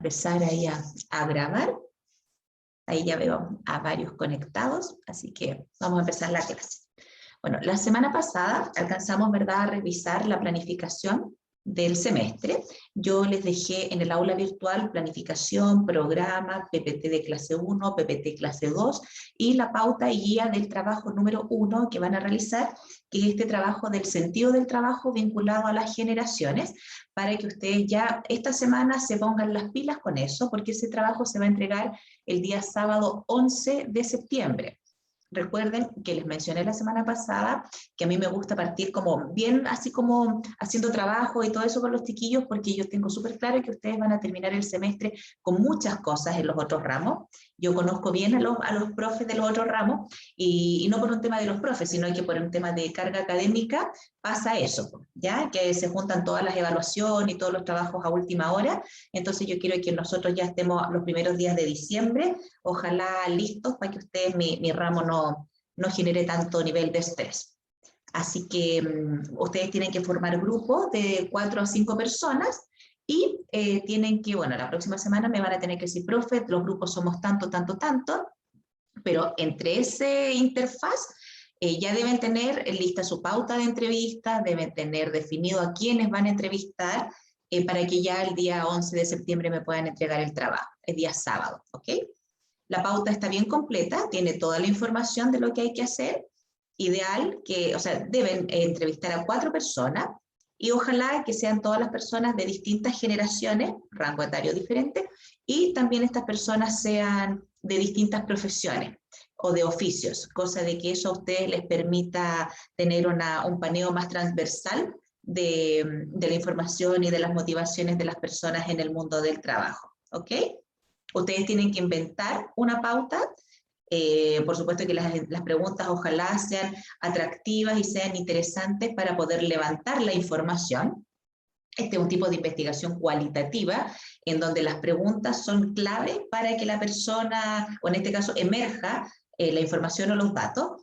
empezar ahí a grabar. Ahí ya veo a varios conectados, así que vamos a empezar la clase. Bueno, la semana pasada alcanzamos, ¿verdad?, a revisar la planificación del semestre. Yo les dejé en el aula virtual planificación, programa, PPT de clase 1, PPT clase 2 y la pauta y guía del trabajo número 1 que van a realizar, que es este trabajo del sentido del trabajo vinculado a las generaciones, para que ustedes ya esta semana se pongan las pilas con eso, porque ese trabajo se va a entregar el día sábado 11 de septiembre. Recuerden que les mencioné la semana pasada que a mí me gusta partir como bien, así como haciendo trabajo y todo eso con los chiquillos, porque yo tengo súper claro que ustedes van a terminar el semestre con muchas cosas en los otros ramos. Yo conozco bien a los profes de los otros ramos, y no por un tema de los profes, sino que por un tema de carga académica pasa eso, ¿ya? Que se juntan todas las evaluaciones y todos los trabajos a última hora. Entonces yo quiero que nosotros ya estemos los primeros días de diciembre, ojalá listos para que ustedes, mi ramo no genere tanto nivel de estrés. Así que ustedes tienen que formar grupos de 4 a 5 personas y tienen que, bueno, la próxima semana me van a tener que decir, profe, los grupos somos tanto, tanto, tanto, pero entre ese interfaz ya deben tener lista su pauta de entrevistas, deben tener definido a quiénes van a entrevistar, para que ya el día 11 de septiembre me puedan entregar el trabajo, el día sábado, ¿ok? La pauta está bien completa, tiene toda la información de lo que hay que hacer. Ideal que, o sea, deben entrevistar a 4 personas y ojalá que sean todas las personas de distintas generaciones, rango etario diferente, y también estas personas sean de distintas profesiones o de oficios, cosa de que eso a ustedes les permita tener un paneo más transversal de la información y de las motivaciones de las personas en el mundo del trabajo, ¿ok? Ustedes tienen que inventar una pauta. Por supuesto que las preguntas ojalá sean atractivas y sean interesantes para poder levantar la información. Este es un tipo de investigación cualitativa en donde las preguntas son clave para que la persona, o en este caso, emerja la información o los datos.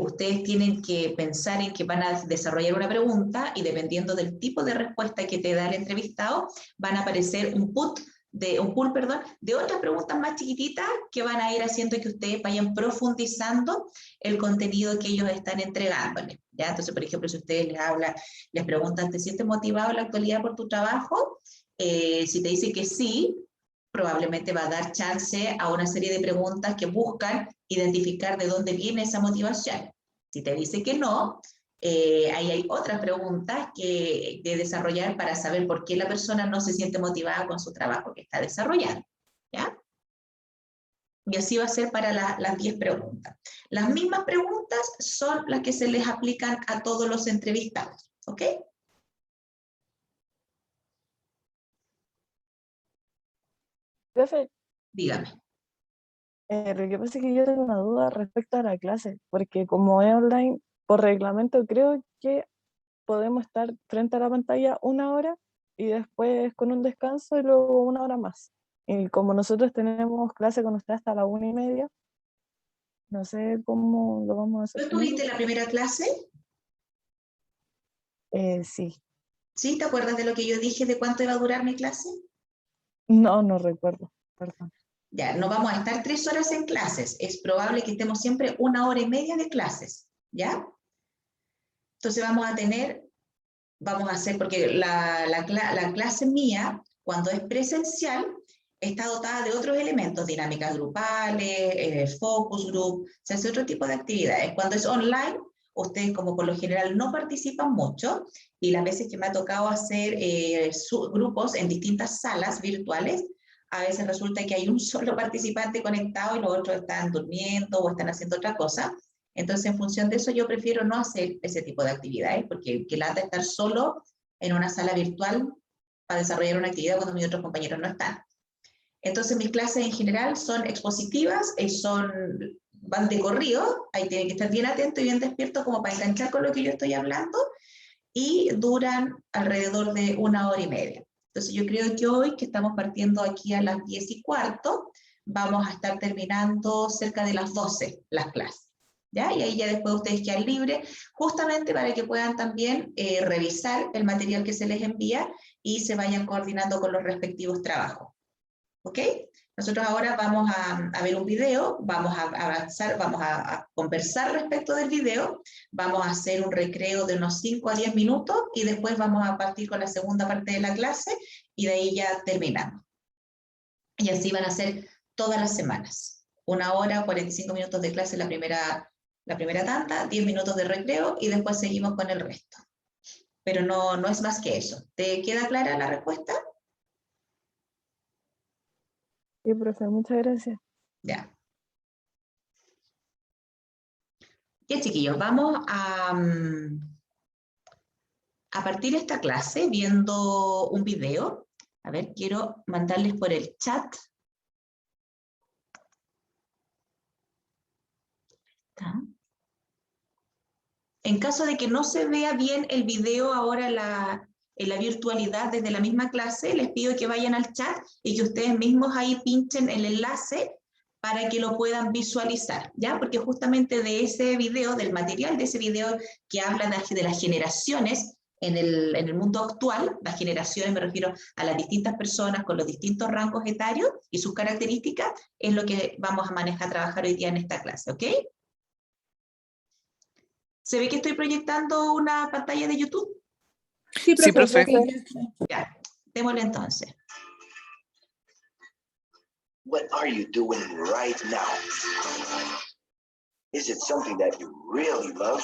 Ustedes tienen que pensar en que van a desarrollar una pregunta y dependiendo del tipo de respuesta que te da el entrevistado, van a aparecer un pool de otras preguntas más chiquititas que van a ir haciendo que ustedes vayan profundizando el contenido que ellos están entregándoles, ¿ya? Entonces, por ejemplo, si ustedes les preguntan, ¿te sientes motivado en la actualidad por tu trabajo? Si te dice que sí, probablemente va a dar chance a una serie de preguntas que buscan identificar de dónde viene esa motivación. Si te dice que no, ahí hay otras preguntas de desarrollar para saber por qué la persona no se siente motivada con su trabajo que está desarrollando, ¿ya? Y así va a ser para las 10 preguntas. Las mismas preguntas son las que se les aplican a todos los entrevistados, ¿ok? Profe, Dígame. lo que pasa es que yo tengo una duda respecto a la clase, porque como es online, por reglamento creo que podemos estar frente a la pantalla 1 hora y después con un descanso y luego 1 hora más. Y como nosotros tenemos clase con usted hasta la 1:30, no sé cómo lo vamos a hacer ¿Tú con eso. estuviste en la primera clase? Sí. ¿Sí? ¿Te acuerdas de lo que yo dije de cuánto iba a durar mi clase? No recuerdo, perdón. Ya, no vamos a estar 3 horas en clases, es probable que estemos siempre 1 hora y media de clases, ¿ya? Entonces vamos a hacer, porque la clase mía, cuando es presencial, está dotada de otros elementos, dinámicas grupales, focus group, se hace otro tipo de actividades. Cuando es online, ustedes como por lo general no participan mucho, y las veces que me ha tocado hacer grupos en distintas salas virtuales, a veces resulta que hay un solo participante conectado y los otros están durmiendo o están haciendo otra cosa. Entonces, en función de eso, yo prefiero no hacer ese tipo de actividades, porque qué lata estar solo en una sala virtual para desarrollar una actividad cuando mis otros compañeros no están. Entonces, mis clases en general son expositivas, van de corrido, ahí tienen que estar bien atentos y bien despiertos como para enganchar con lo que yo estoy hablando, y duran alrededor de 1 hora y media. Entonces, yo creo que hoy, que estamos partiendo aquí a las 10:15, vamos a estar terminando cerca de las 12 las clases. ¿Ya? Y ahí ya después ustedes quedan libres, justamente para que puedan también revisar el material que se les envía y se vayan coordinando con los respectivos trabajos. ¿ok? Nosotros ahora vamos a ver un video, vamos a avanzar, vamos a conversar respecto del video, vamos a hacer un recreo de unos 5 a 10 minutos y después vamos a partir con la segunda parte de la clase y de ahí ya terminamos. Y así van a ser todas las semanas. 1 hora, 45 minutos de clase la primera tanda, 10 minutos de recreo y después seguimos con el resto. Pero no es más que eso. ¿Te queda clara la respuesta? Sí, profe, muchas gracias. Ya. Ya, chiquillos, vamos a partir de esta clase viendo un video. A ver, quiero mandarles por el chat. ¿Está? En caso de que no se vea bien el video ahora en la virtualidad desde la misma clase, les pido que vayan al chat y que ustedes mismos ahí pinchen el enlace para que lo puedan visualizar, ¿ya? Porque justamente de ese video, del material de ese video que habla de las generaciones en el mundo actual, las generaciones me refiero a las distintas personas con los distintos rangos etarios y sus características, es lo que vamos a manejar, a trabajar hoy día en esta clase, ¿ok? ¿Se ve que estoy proyectando una pantalla de YouTube? Sí, Sí, profe. profe. Ya, démosle entonces. What are you doing right now? Is it something that you really love?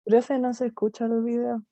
Profe, no se escucha el video.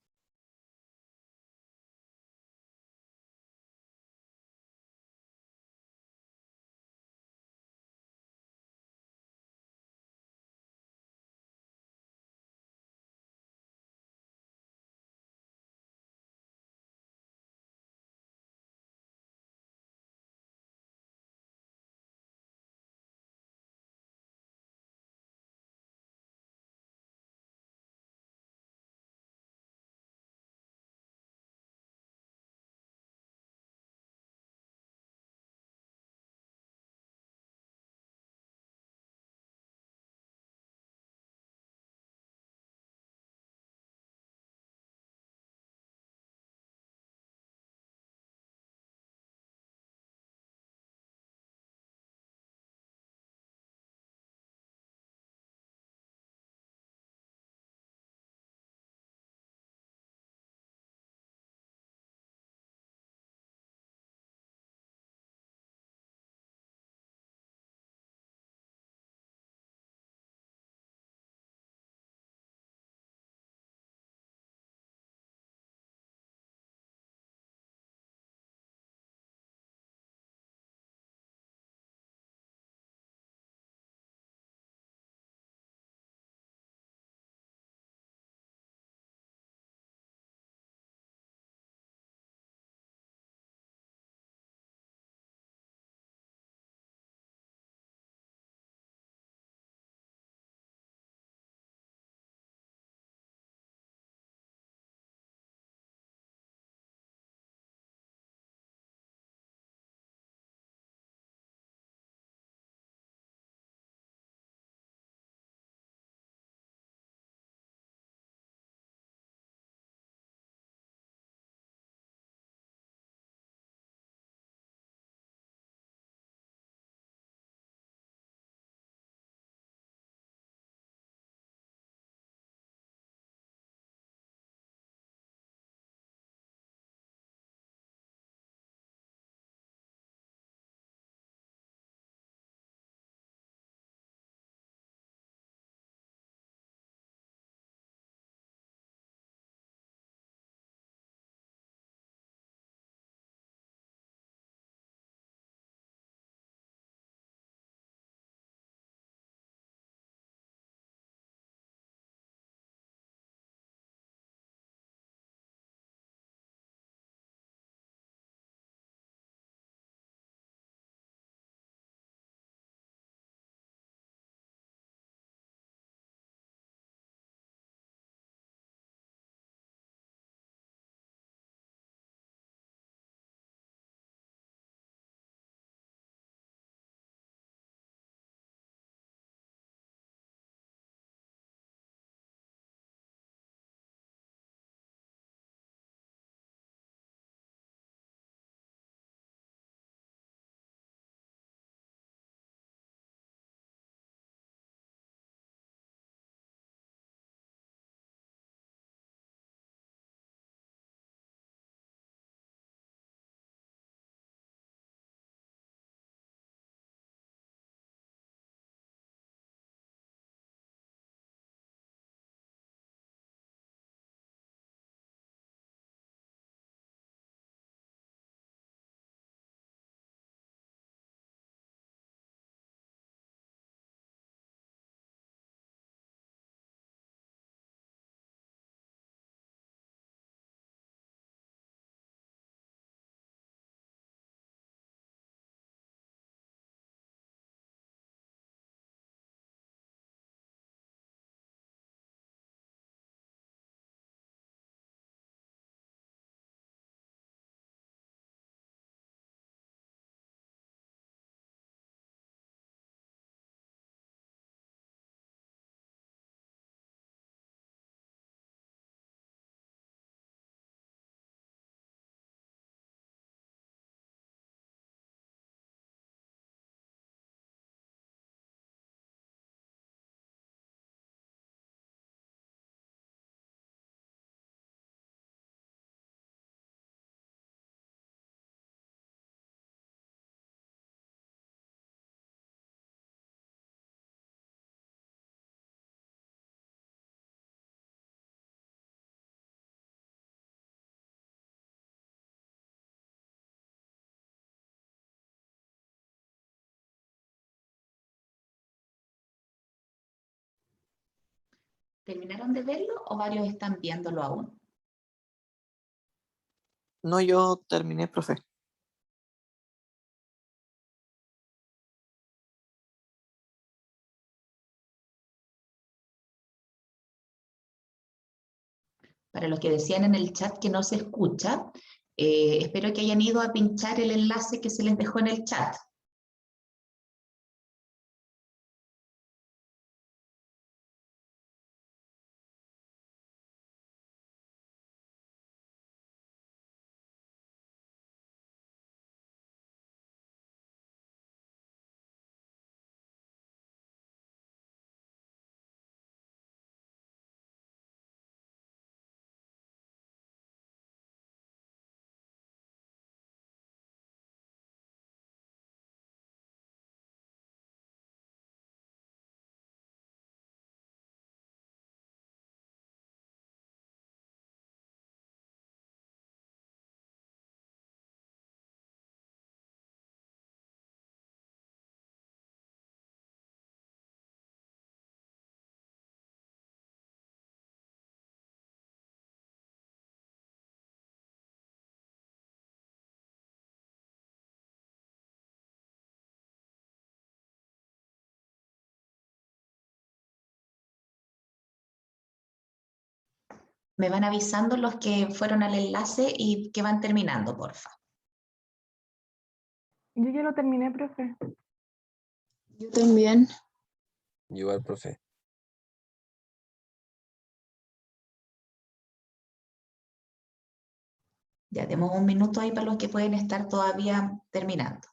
¿Terminaron de verlo o varios están viéndolo aún? No, yo terminé, profe. Para los que decían en el chat que no se escucha, espero que hayan ido a pinchar el enlace que se les dejó en el chat. Me van avisando los que fueron al enlace y que van terminando, porfa. Yo ya lo terminé, profe. Yo también. Igual, profe. Ya tenemos un minuto ahí para los que pueden estar todavía terminando.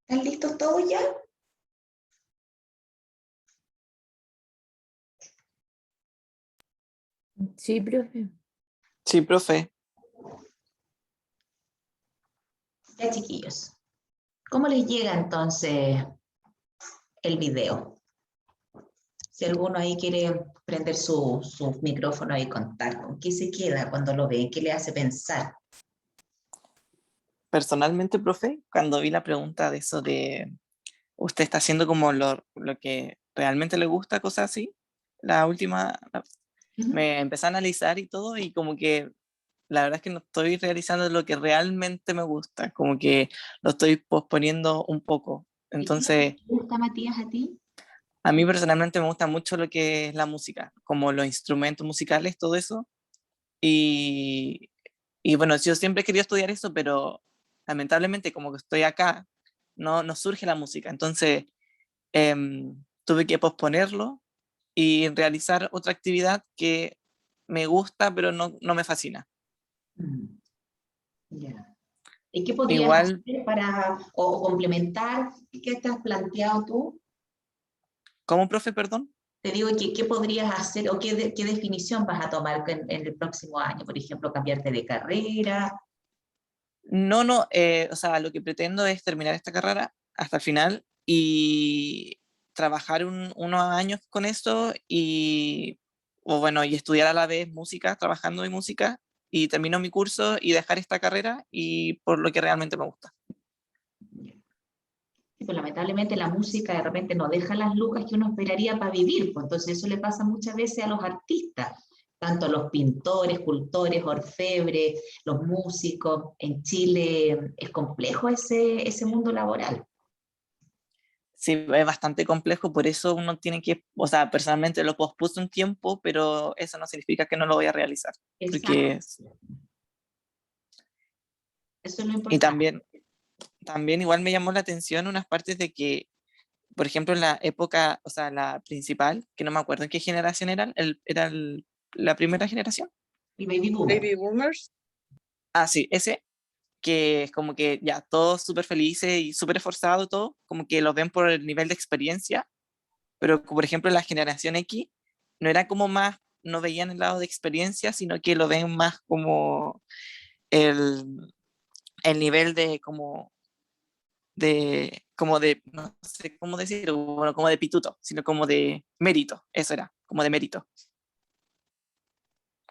¿Están listos todos ya? Sí, profe. Sí, profe. Ya, chiquillos. ¿Cómo les llega entonces el video? Si alguno ahí quiere prender su micrófono y contar con qué se queda cuando lo ve, qué le hace pensar. Personalmente, profe, cuando vi la pregunta de eso de usted está haciendo como lo que realmente le gusta, cosas así, la última, me empecé a analizar y todo, y como que la verdad es que no estoy realizando lo que realmente me gusta, como que lo estoy posponiendo un poco. Entonces, ¿Te gusta, Matías, a ti? a mí personalmente me gusta mucho lo que es la música, como los instrumentos musicales, todo eso. Y, y bueno, yo siempre he querido estudiar eso, pero lamentablemente como que estoy acá, no surge la música. Entonces, tuve que posponerlo y realizar otra actividad que me gusta, pero no me fascina. Mm, ya. ¿Y qué podrías Igual, hacer para o complementar? ¿Qué te has planteado tú? ¿cómo, profe, perdón? te digo qué podrías hacer o qué definición vas a tomar en el próximo año, por ejemplo, cambiarte de carrera. No, no, o sea, lo que pretendo es terminar esta carrera hasta el final y trabajar unos años con esto o bueno, y estudiar a la vez música, trabajando en música, y termino mi curso y dejar esta carrera y por lo que realmente me gusta. Sí, pues lamentablemente la música de repente no deja las lucas que uno esperaría para vivir, pues entonces eso le pasa muchas veces a los artistas, tanto a los pintores, escultores, orfebres, los músicos. En Chile es complejo ese mundo laboral. Sí, es bastante complejo, por eso uno tiene que, o sea, personalmente lo pospuse un tiempo, pero eso no significa que no lo voy a realizar. Exacto, Porque, eso es lo y importante. también igual me llamó la atención unas partes de que, por ejemplo, en la época, o sea, la principal, que no me acuerdo en qué generación eran, la primera generación. El baby boomer. Baby boomers. Ah, sí, ese, que es como que ya todos súper felices y súper esforzados, todo, como que los ven por el nivel de experiencia, pero por ejemplo la generación X no era como más, no veían el lado de experiencia, sino que lo ven más como el, el nivel de no sé cómo decirlo, bueno, como de pituto, sino como de mérito, eso era, como de mérito.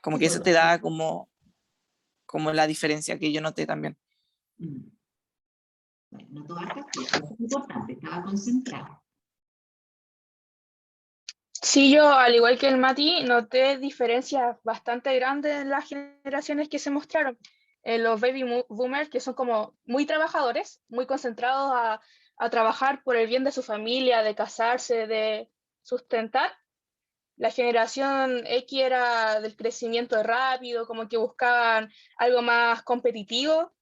Como Sí, que pues, eso te da como la diferencia que yo noté también. mm. Bueno, no todas estas cosas, eso es importante, estaba concentrado. Sí, yo, al igual que el Mati, noté diferencias bastante grandes en las generaciones que se mostraron. Los boomers, que son como muy trabajadores, muy concentrados a trabajar por el bien de su familia, de casarse, de sustentar. La generación X era del crecimiento rápido, como que buscaban algo más competitivo,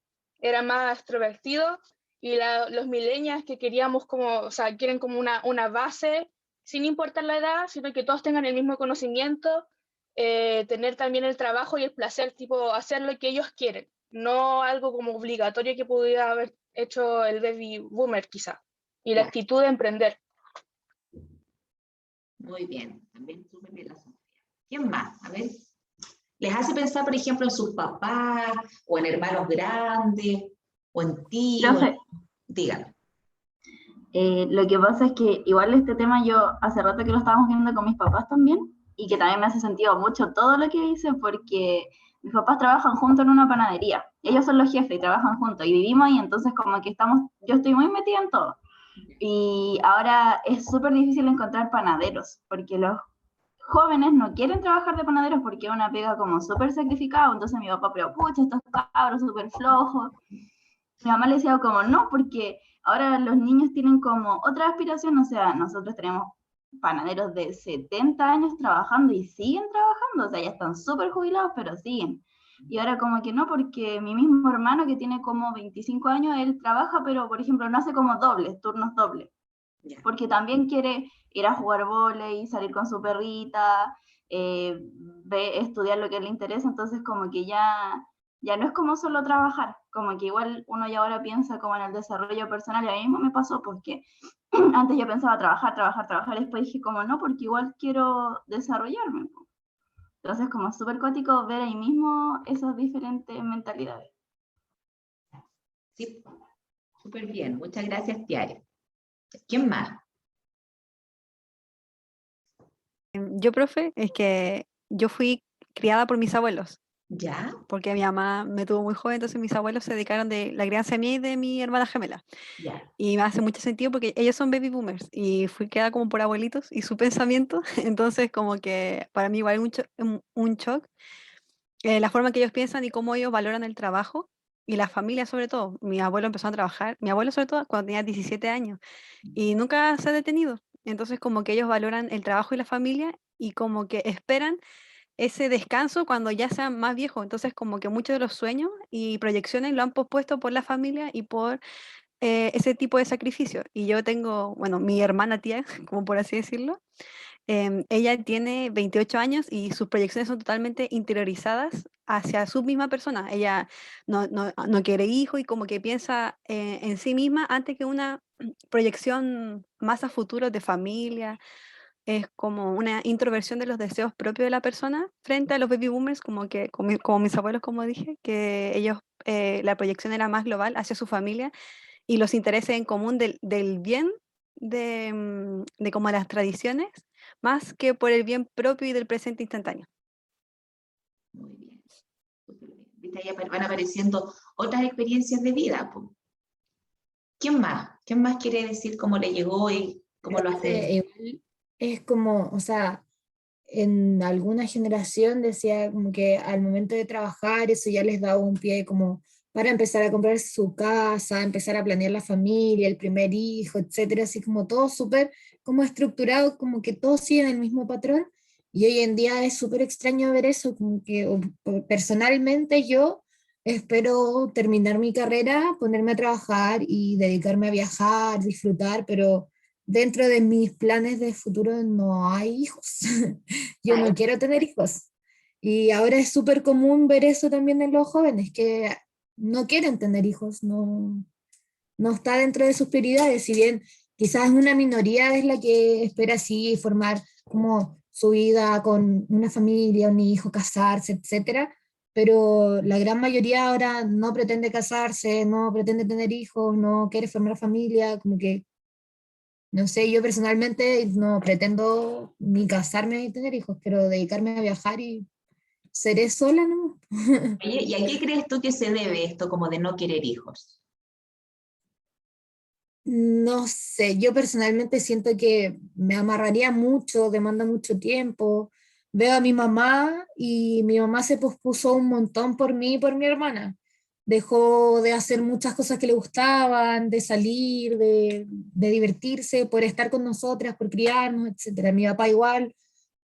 eran más extrovertidos, y los millennials que queríamos como, o sea, quieren como una base, sin importar la edad, sino que todos tengan el mismo conocimiento, tener también el trabajo y el placer, tipo hacer lo que ellos quieren, no algo como obligatorio que pudiera haber hecho el baby boomer quizá, y la Ya, actitud de emprender. muy bien, también súper bien la Sofía. ¿Quién más? A ver. ¿Les hace pensar, por ejemplo, en sus papás o en hermanos grandes o en tíos? Profe, Díganme. lo que pasa es que igual este tema yo hace rato que lo estábamos viendo con mis papás también y que también me hace sentido mucho todo lo que dice porque mis papás trabajan juntos en una panadería. Ellos son los jefes y trabajan juntos y vivimos ahí, entonces como que yo estoy muy metida en todo. Y ahora es súper difícil encontrar panaderos porque los jóvenes no quieren trabajar de panaderos porque es una pega como súper sacrificada, entonces mi papá, pero pucha, estos cabros súper flojos. Mi mamá le decía como no, porque ahora los niños tienen como otra aspiración, o sea, nosotros tenemos panaderos de 70 años trabajando y siguen trabajando, o sea, ya están súper jubilados, pero siguen. Y ahora como que no, porque mi mismo hermano que tiene como 25 años, él trabaja, pero por ejemplo no hace como dobles, turnos dobles, porque también quiere ir a jugar vóley, salir con su perrita, estudiar lo que le interesa, entonces como que ya no es como solo trabajar, como que igual uno ya ahora piensa como en el desarrollo personal, y a mí mismo me pasó porque antes yo pensaba trabajar, después dije como no, porque igual quiero desarrollarme. Entonces como súper cuático ver ahí mismo esas diferentes mentalidades. Sí, súper bien. Muchas gracias, Tiare. ¿Quién más? Yo, profe, es que yo fui criada por mis abuelos, ¿Ya? porque mi mamá me tuvo muy joven, entonces mis abuelos se dedicaron de la crianza mía y de mi hermana gemela. Ya. Y me hace mucho sentido porque ellos son baby boomers y fui criada como por abuelitos y su pensamiento, entonces como que para mí igual un shock la forma que ellos piensan y cómo ellos valoran el trabajo y la familia sobre todo. Mi abuelo empezó a trabajar, mi abuelo sobre todo cuando tenía 17 años y nunca se ha detenido. Entonces como que ellos valoran el trabajo y la familia y como que esperan ese descanso cuando ya sean más viejos. Entonces como que muchos de los sueños y proyecciones lo han pospuesto por la familia y por ese tipo de sacrificio. Y yo tengo, bueno, mi hermana tía, como por así decirlo, ella tiene 28 años y sus proyecciones son totalmente interiorizadas hacia su misma persona. Ella no quiere hijo y como que piensa en sí misma antes que una proyección más a futuro de familia es como una introversión de los deseos propios de la persona frente a los baby boomers, como que, como mis abuelos, como dije, que ellos, la proyección era más global hacia su familia y los intereses en común del bien de como las tradiciones, más que por el bien propio y del presente instantáneo. Muy bien. Súper bien. ¿Viste? Ahí van apareciendo otras experiencias de vida, po. ¿Quién más? ¿Quién más quiere decir cómo le llegó y cómo lo hace? Igual es como, o sea, en alguna generación decía como que al momento de trabajar eso ya les daba un pie como para empezar a comprar su casa, empezar a planear la familia, el primer hijo, etcétera, así como todo súper como estructurado, como que todos siguen el mismo patrón. Y hoy en día es súper extraño ver eso, como que personalmente yo espero terminar mi carrera, ponerme a trabajar y dedicarme a viajar, disfrutar, pero dentro de mis planes de futuro no hay hijos. Yo no quiero tener hijos. Y ahora es súper común ver eso también en los jóvenes, que no quieren tener hijos, no está dentro de sus prioridades, si bien quizás una minoría es la que espera así formar como su vida con una familia, un hijo, casarse, etcétera, pero la gran mayoría ahora no pretende casarse, no pretende tener hijos, no quiere formar familia, como que no sé, yo personalmente no pretendo ni casarme ni tener hijos, pero dedicarme a viajar y seré sola, ¿no? Oye, ¿y a qué crees tú que se debe esto como de no querer hijos? No sé, yo personalmente siento que me amarraría mucho, demanda mucho tiempo. Veo a mi mamá y mi mamá se pospuso un montón por mí y por mi hermana. Dejó de hacer muchas cosas que le gustaban, de salir, de divertirse, por estar con nosotras, por criarnos, etcétera. Mi papá igual,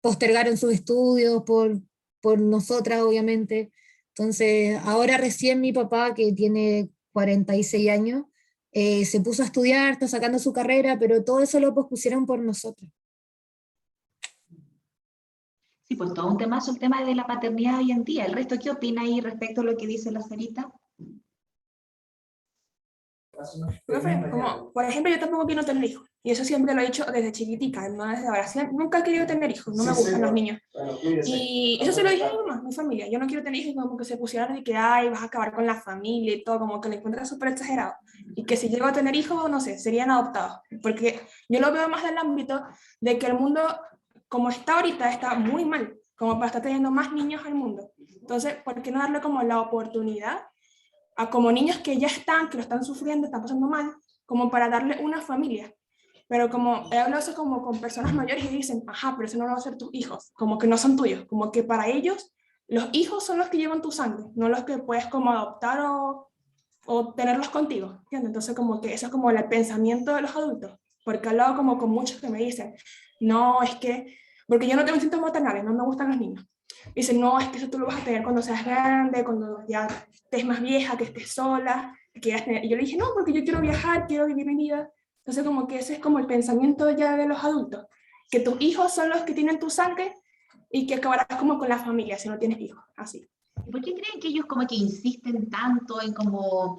postergaron sus estudios por nosotras, obviamente. Entonces, ahora recién mi papá, que tiene 46 años, se puso a estudiar, está sacando su carrera, pero todo eso lo pospusieron por nosotros. Sí, pues todo un temazo, el tema de la paternidad hoy en día. ¿El resto qué opina ahí respecto a lo que dice la Sarita? Profe, como, por ejemplo, yo tampoco quiero tener hijos. Y eso siempre lo he dicho desde chiquitica, no desde ahora. Nunca he querido tener hijos, no me gustan los niños. Y eso se lo dije a mi mamá, mi familia. Yo no quiero tener hijos, como que se pusieron de que, ay, vas a acabar con la familia y todo, como que lo encuentran súper exagerado. Y que si llego a tener hijos, no sé, serían adoptados. Porque yo lo veo más del ámbito de que el mundo, como está ahorita, está muy mal, como para estar teniendo más niños al mundo. Entonces, ¿por qué no darle como la oportunidad a como niños que ya están, que lo están sufriendo, están pasando mal, como para darle una familia? Pero como he hablado eso como con personas mayores y dicen, ajá, pero eso no van a ser tus hijos, como que no son tuyos, como que para ellos los hijos son los que llevan tu sangre, no los que puedes como adoptar o tenerlos contigo, ¿entiendes? Entonces como que eso es como el pensamiento de los adultos, porque he hablado como con muchos que me dicen, no, es que, porque yo no tengo instintos maternales, no me gustan los niños. Dicen, no, es que eso tú lo vas a tener cuando seas grande, cuando ya estés más vieja, que estés sola, que quieras tener. Y yo le dije, no, porque yo quiero viajar, quiero vivir mi vida. Entonces como que ese es como el pensamiento ya de los adultos, que tus hijos son los que tienen tu sangre y que acabarás como con la familia si no tienes hijos, así. ¿Y por qué creen que ellos como que insisten tanto en como,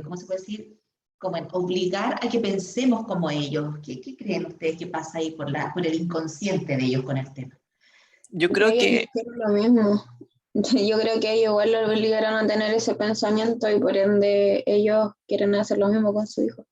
¿cómo se puede decir? Como en obligar a que pensemos como ellos. ¿Qué creen ustedes que pasa ahí por el inconsciente de ellos con el tema? Yo Porque creo ellos que, hicieron lo mismo. Yo creo que ellos igual lo obligaron a tener ese pensamiento y por ende ellos quieren hacer lo mismo con su hijo.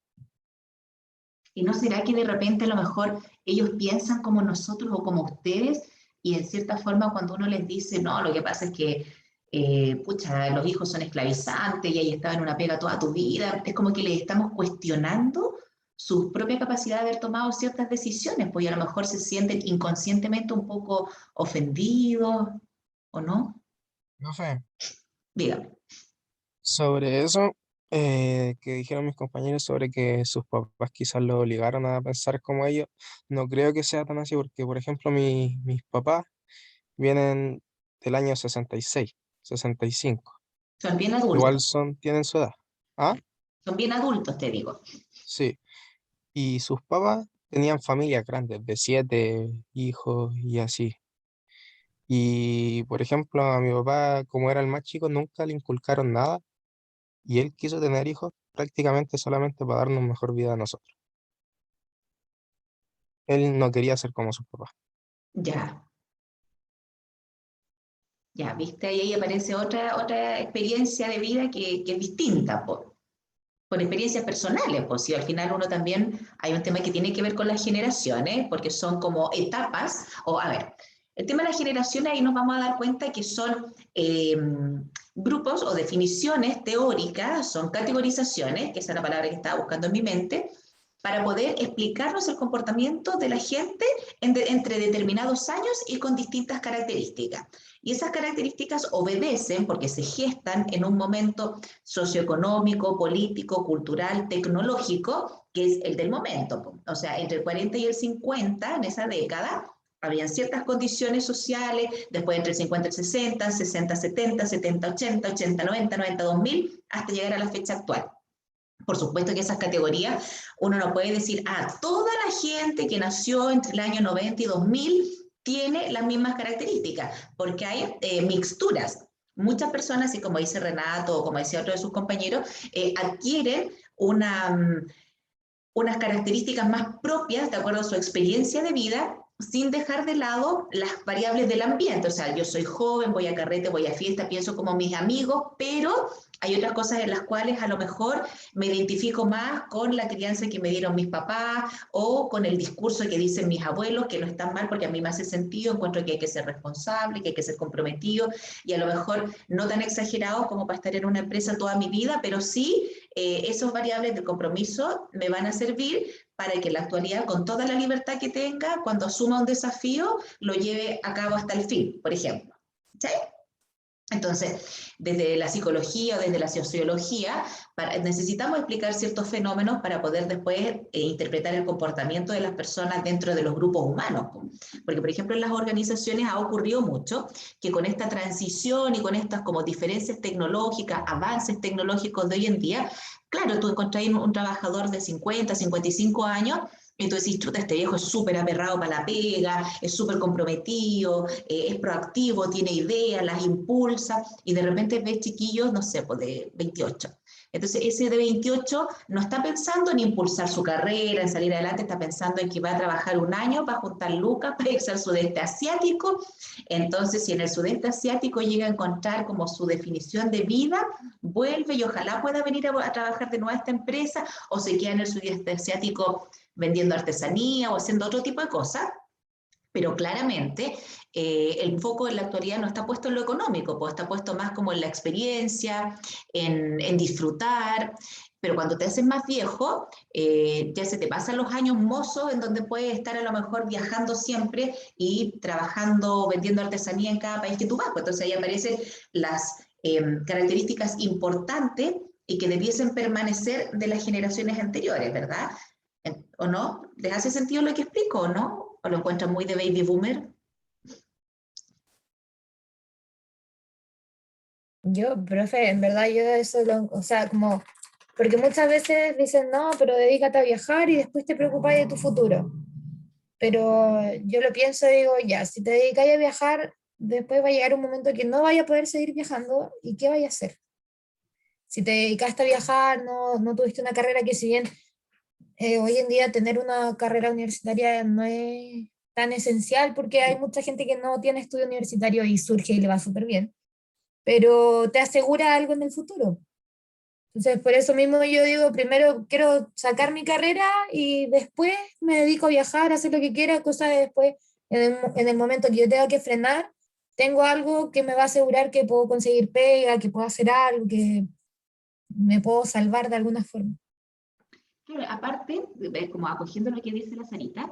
¿Y no será que de repente a lo mejor ellos piensan como nosotros o como ustedes y en cierta forma cuando uno les dice, no, lo que pasa es que, pucha, los hijos son esclavizantes y ahí estaba en una pega toda tu vida, es como que les estamos cuestionando su propia capacidad de haber tomado ciertas decisiones, pues y a lo mejor se sienten inconscientemente un poco ofendidos o no? No sé. Dígame. Sobre eso que dijeron mis compañeros sobre que sus papás quizás lo obligaron a pensar como ellos, no creo que sea tan así porque, por ejemplo, mis papás vienen del año 66, 65. Son bien adultos, Igual tienen su edad. ¿Ah? son bien adultos, te digo. Sí. Y sus papás tenían familias grandes, de 7 hijos y así. Y, por ejemplo, a mi papá, como era el más chico, nunca le inculcaron nada y él quiso tener hijos prácticamente solamente para darnos mejor vida a nosotros. él no quería ser como sus papás. Ya. Ya, viste, ahí aparece otra experiencia de vida que es distinta, por experiencias personales, pues si al final uno también, hay un tema que tiene que ver con las generaciones, porque son como etapas, o a ver, el tema de las generaciones ahí nos vamos a dar cuenta que son grupos o definiciones teóricas, son categorizaciones, que esa es la palabra que estaba buscando en mi mente, para poder explicarnos el comportamiento de la gente entre determinados años y con distintas características. Y esas características obedecen porque se gestan en un momento socioeconómico, político, cultural, tecnológico, que es el del momento. O sea, entre el 40 y el 50, en esa década, habían ciertas condiciones sociales, después entre el 50 y el 60, 60, 70, 70, 80, 80, 90, 90, 2000, hasta llegar a la fecha actual. Por supuesto que esas categorías, uno no puede decir, toda la gente que nació entre el año 90 y 2000 tiene las mismas características, porque hay mixturas. Muchas personas, y como dice Renato o como decía otro de sus compañeros, adquieren unas características más propias de acuerdo a su experiencia de vida, sin dejar de lado las variables del ambiente. O sea, yo soy joven, voy a carrete, voy a fiesta, pienso como mis amigos, pero hay otras cosas en las cuales a lo mejor me identifico más con la crianza que me dieron mis papás o con el discurso que dicen mis abuelos, que no están mal porque a mí me hace sentido, encuentro que hay que ser responsable, que hay que ser comprometido y a lo mejor no tan exagerado como para estar en una empresa toda mi vida, pero sí esos variables de compromiso me van a servir para que en la actualidad, con toda la libertad que tenga, cuando asuma un desafío, lo lleve a cabo hasta el fin, por ejemplo. ¿Sí? Entonces, desde la psicología o desde la sociología, necesitamos explicar ciertos fenómenos para poder después interpretar el comportamiento de las personas dentro de los grupos humanos. Porque, por ejemplo, en las organizaciones ha ocurrido mucho que con esta transición y con estas como diferencias tecnológicas, avances tecnológicos de hoy en día, claro, tú encontrás un trabajador de 50, 55 años, y tú decís, chuta, este viejo es súper aperrado para la pega, es súper comprometido, es proactivo, tiene ideas, las impulsa, y de repente ves chiquillos, no sé, pues de 28. Entonces ese de 28 no está pensando en impulsar su carrera, en salir adelante, está pensando en que va a trabajar un año para juntar lucas, para irse al sudeste asiático. Entonces, si en el sudeste asiático llega a encontrar como su definición de vida, vuelve y ojalá pueda venir a trabajar de nuevo a esta empresa, o se queda en el sudeste asiático vendiendo artesanía o haciendo otro tipo de cosas, pero claramente el foco en la actualidad no está puesto en lo económico, pues está puesto más como en la experiencia, en disfrutar, pero cuando te haces más viejo, ya se te pasan los años mozos en donde puedes estar a lo mejor viajando siempre y trabajando, vendiendo artesanía en cada país que tú vas, pues entonces ahí aparecen las características importantes y que debiesen permanecer de las generaciones anteriores, ¿verdad? ¿O no? ¿Les hace sentido lo que explico o no? ¿O lo encuentran muy de baby boomer? Yo, profe, en verdad yo eso, o sea, como, porque muchas veces dicen, no, pero dedícate a viajar y después te preocupas de tu futuro. Pero yo lo pienso y digo, ya, si te dedicas a viajar, después va a llegar un momento que no vaya a poder seguir viajando, ¿y qué vaya a hacer? Si te dedicaste a viajar, no tuviste una carrera que si bien hoy en día tener una carrera universitaria no es tan esencial porque hay mucha gente que no tiene estudio universitario y surge y le va súper bien, pero te asegura algo en el futuro. Entonces, por eso mismo yo digo, primero quiero sacar mi carrera y después me dedico a viajar, a hacer lo que quiera, cosa de después, en el momento que yo tenga que frenar, tengo algo que me va a asegurar que puedo conseguir pega, que puedo hacer algo, que me puedo salvar de alguna forma. Claro, aparte, como acogiendo lo que dice la Sarita,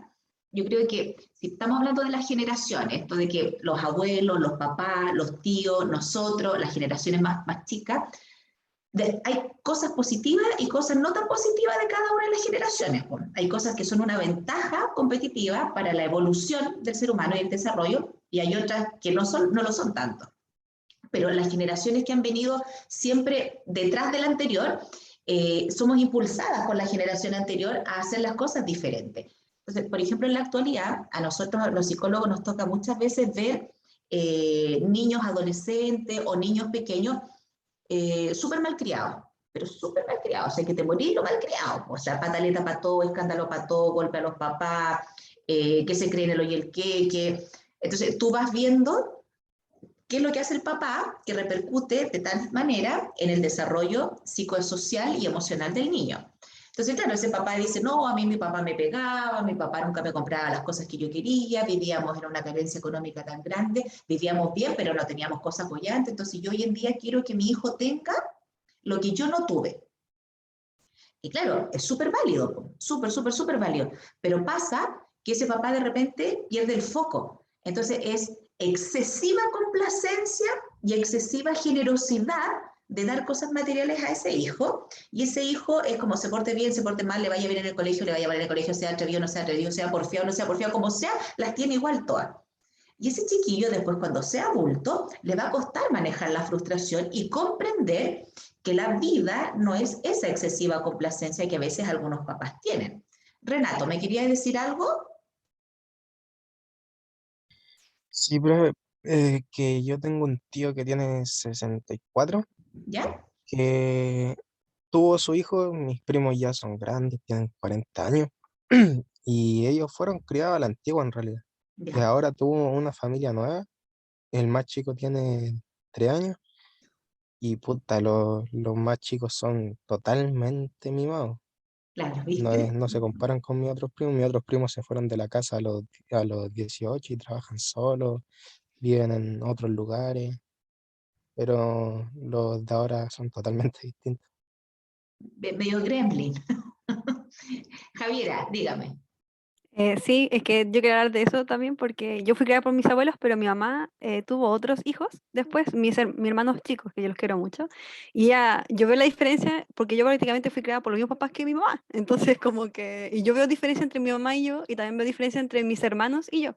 yo creo que si estamos hablando de las generaciones, esto de que los abuelos, los papás, los tíos, nosotros, las generaciones más chicas, hay cosas positivas y cosas no tan positivas de cada una de las generaciones. Pues. Hay cosas que son una ventaja competitiva para la evolución del ser humano y el desarrollo, y hay otras que no lo son tanto. Pero las generaciones que han venido siempre detrás de la anterior, somos impulsadas por la generación anterior a hacer las cosas diferentes. Entonces, por ejemplo, en la actualidad, a nosotros los psicólogos nos toca muchas veces ver niños adolescentes o niños pequeños súper malcriados, pero súper malcriados, o sea, que te morís lo malcriado, o sea, pataleta para todo, escándalo para todo, golpe a los papás, qué se cree en el hoy y el qué. Entonces tú vas viendo qué es lo que hace el papá que repercute de tal manera en el desarrollo psicosocial y emocional del niño. Entonces, claro, ese papá dice, no, a mí mi papá me pegaba, mi papá nunca me compraba las cosas que yo quería, vivíamos en una carencia económica tan grande, vivíamos bien, pero no teníamos cosas apoyantes, entonces yo hoy en día quiero que mi hijo tenga lo que yo no tuve. Y claro, es súper válido, súper válido, pero pasa que ese papá de repente pierde el foco. Entonces es excesiva complacencia y excesiva generosidad de dar cosas materiales a ese hijo, y ese hijo es como se porte bien, se porte mal, le vaya bien en el colegio, le vaya mal en el colegio, sea atrevido, no sea atrevido, sea porfiado, no sea porfiado, como sea, las tiene igual todas. Y ese chiquillo después cuando sea adulto le va a costar manejar la frustración y comprender que la vida no es esa excesiva complacencia que a veces algunos papás tienen. Renato, ¿me querías decir algo? Sí, pero que yo tengo un tío que tiene 64, ¿Ya? que tuvo su hijo, mis primos ya son grandes, tienen 40 años, y ellos fueron criados a la antigua en realidad. Y Ya. ahora tuvo una familia nueva, el más chico tiene 3 años, y puta, los más chicos son totalmente mimados. Claro, No, ¿viste? no se comparan con mis otros primos se fueron de la casa a los 18 y trabajan solos, viven en otros lugares, pero los de ahora son totalmente distintos. Medio gremlin. Javiera, dígame. Sí, es que yo quería hablar de eso también porque yo fui criada por mis abuelos, pero mi mamá tuvo otros hijos después, mis hermanos chicos, que yo los quiero mucho, y ya, yo veo la diferencia porque yo prácticamente fui criada por los mismos papás que mi mamá, entonces como que, y yo veo diferencia entre mi mamá y yo, y también veo diferencia entre mis hermanos y yo,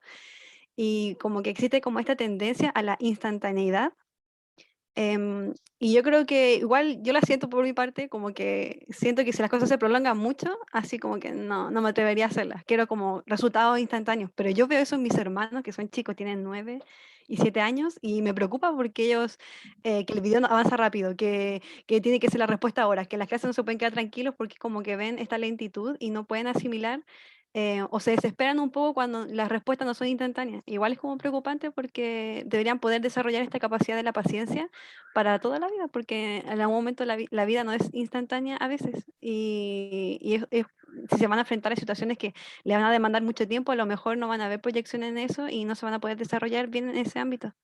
y como que existe como esta tendencia a la instantaneidad. Y yo creo que igual yo la siento por mi parte, como que siento que si las cosas se prolongan mucho, así como que no me atrevería a hacerlas. Quiero como resultados instantáneos, pero yo veo eso en mis hermanos, que son chicos, tienen 9 y 7 años, y me preocupa porque ellos, que el video no avanza rápido, que tiene que ser la respuesta ahora, que las clases no se pueden quedar tranquilos porque como que ven esta lentitud y no pueden asimilar o se desesperan un poco cuando las respuestas no son instantáneas. Igual es como preocupante porque deberían poder desarrollar esta capacidad de la paciencia para toda la vida, porque en algún momento la vida no es instantánea a veces si se van a enfrentar a situaciones que le van a demandar mucho tiempo, a lo mejor no van a haber proyección en eso y no se van a poder desarrollar bien en ese ámbito.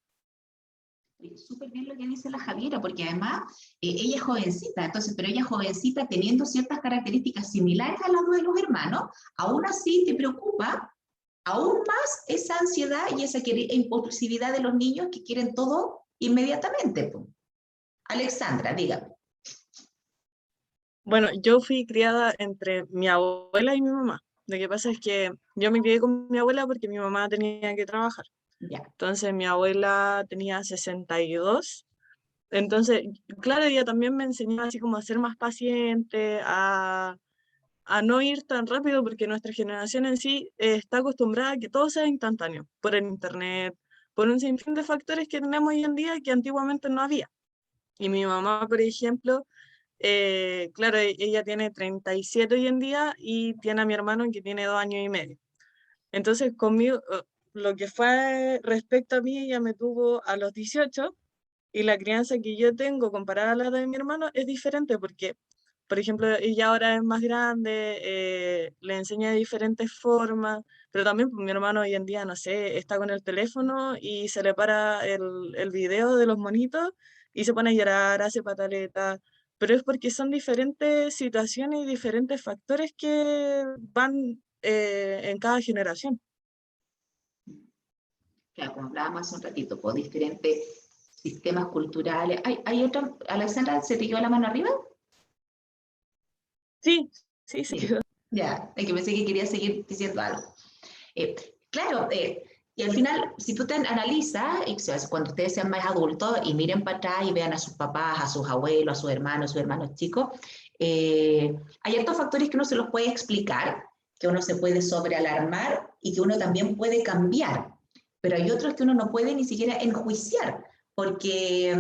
Súper bien lo que dice la Javiera, porque además ella es jovencita, entonces, pero ella es jovencita teniendo ciertas características similares a las de los hermanos, aún así te preocupa aún más esa ansiedad y esa impulsividad de los niños que quieren todo inmediatamente, pues. Alexandra, dígame. Bueno, yo fui criada entre mi abuela y mi mamá. Lo que pasa es que yo me crié con mi abuela porque mi mamá tenía que trabajar. Ya. Entonces mi abuela tenía 62. Entonces, claro, ella también me enseñó así como a ser más paciente, a no ir tan rápido, porque nuestra generación en sí está acostumbrada a que todo sea instantáneo, por el internet, por un sinfín de factores que tenemos hoy en día que antiguamente no había. Y mi mamá, por ejemplo, claro, ella tiene 37 hoy en día y tiene a mi hermano que tiene 2 años y medio. Entonces, conmigo, lo que fue respecto a mí, ella me tuvo a los 18 y la crianza que yo tengo comparada a la de mi hermano es diferente porque, por ejemplo, ella ahora es más grande, le enseña de diferentes formas, pero también pues, mi hermano hoy en día, no sé, está con el teléfono y se le para el video de los monitos y se pone a llorar, hace pataletas, pero es porque son diferentes situaciones y diferentes factores que van en cada generación. Claro, como hablábamos hace un ratito, por diferentes sistemas culturales. ¿Hay otra? Alexandra, ¿se te quedó la mano arriba? Sí. Ya, es que pensé que quería seguir diciendo algo. Claro, y al final, si tú te analizas, cuando ustedes sean más adultos y miren para atrás y vean a sus papás, a sus abuelos, a sus hermanos chicos, hay estos factores que uno se los puede explicar, que uno se puede sobrealarmar y que uno también puede cambiar, pero hay otros que uno no puede ni siquiera enjuiciar, porque,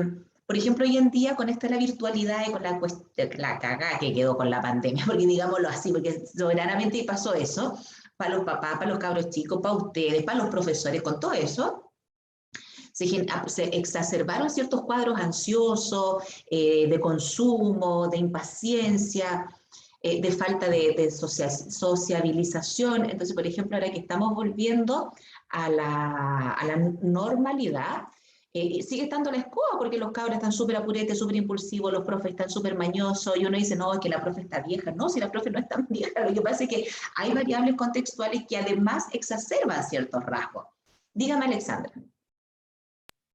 por ejemplo, hoy en día con esta la virtualidad y con la cagada que quedó con la pandemia, porque digámoslo así, porque soberanamente pasó eso, para los papás, para los cabros chicos, para ustedes, para los profesores, con todo eso, se exacerbaron ciertos cuadros ansiosos, de consumo, de impaciencia, de falta de sociabilización. Entonces, por ejemplo, ahora que estamos volviendo a la normalidad, sigue estando la escoba porque los cabros están súper apuretes, súper impulsivos, los profes están súper mañosos, y uno dice, no, es que la profe está vieja. No, si la profe no es tan vieja, lo que pasa es que hay variables contextuales que además exacerban ciertos rasgos. Dígame, Alexandra.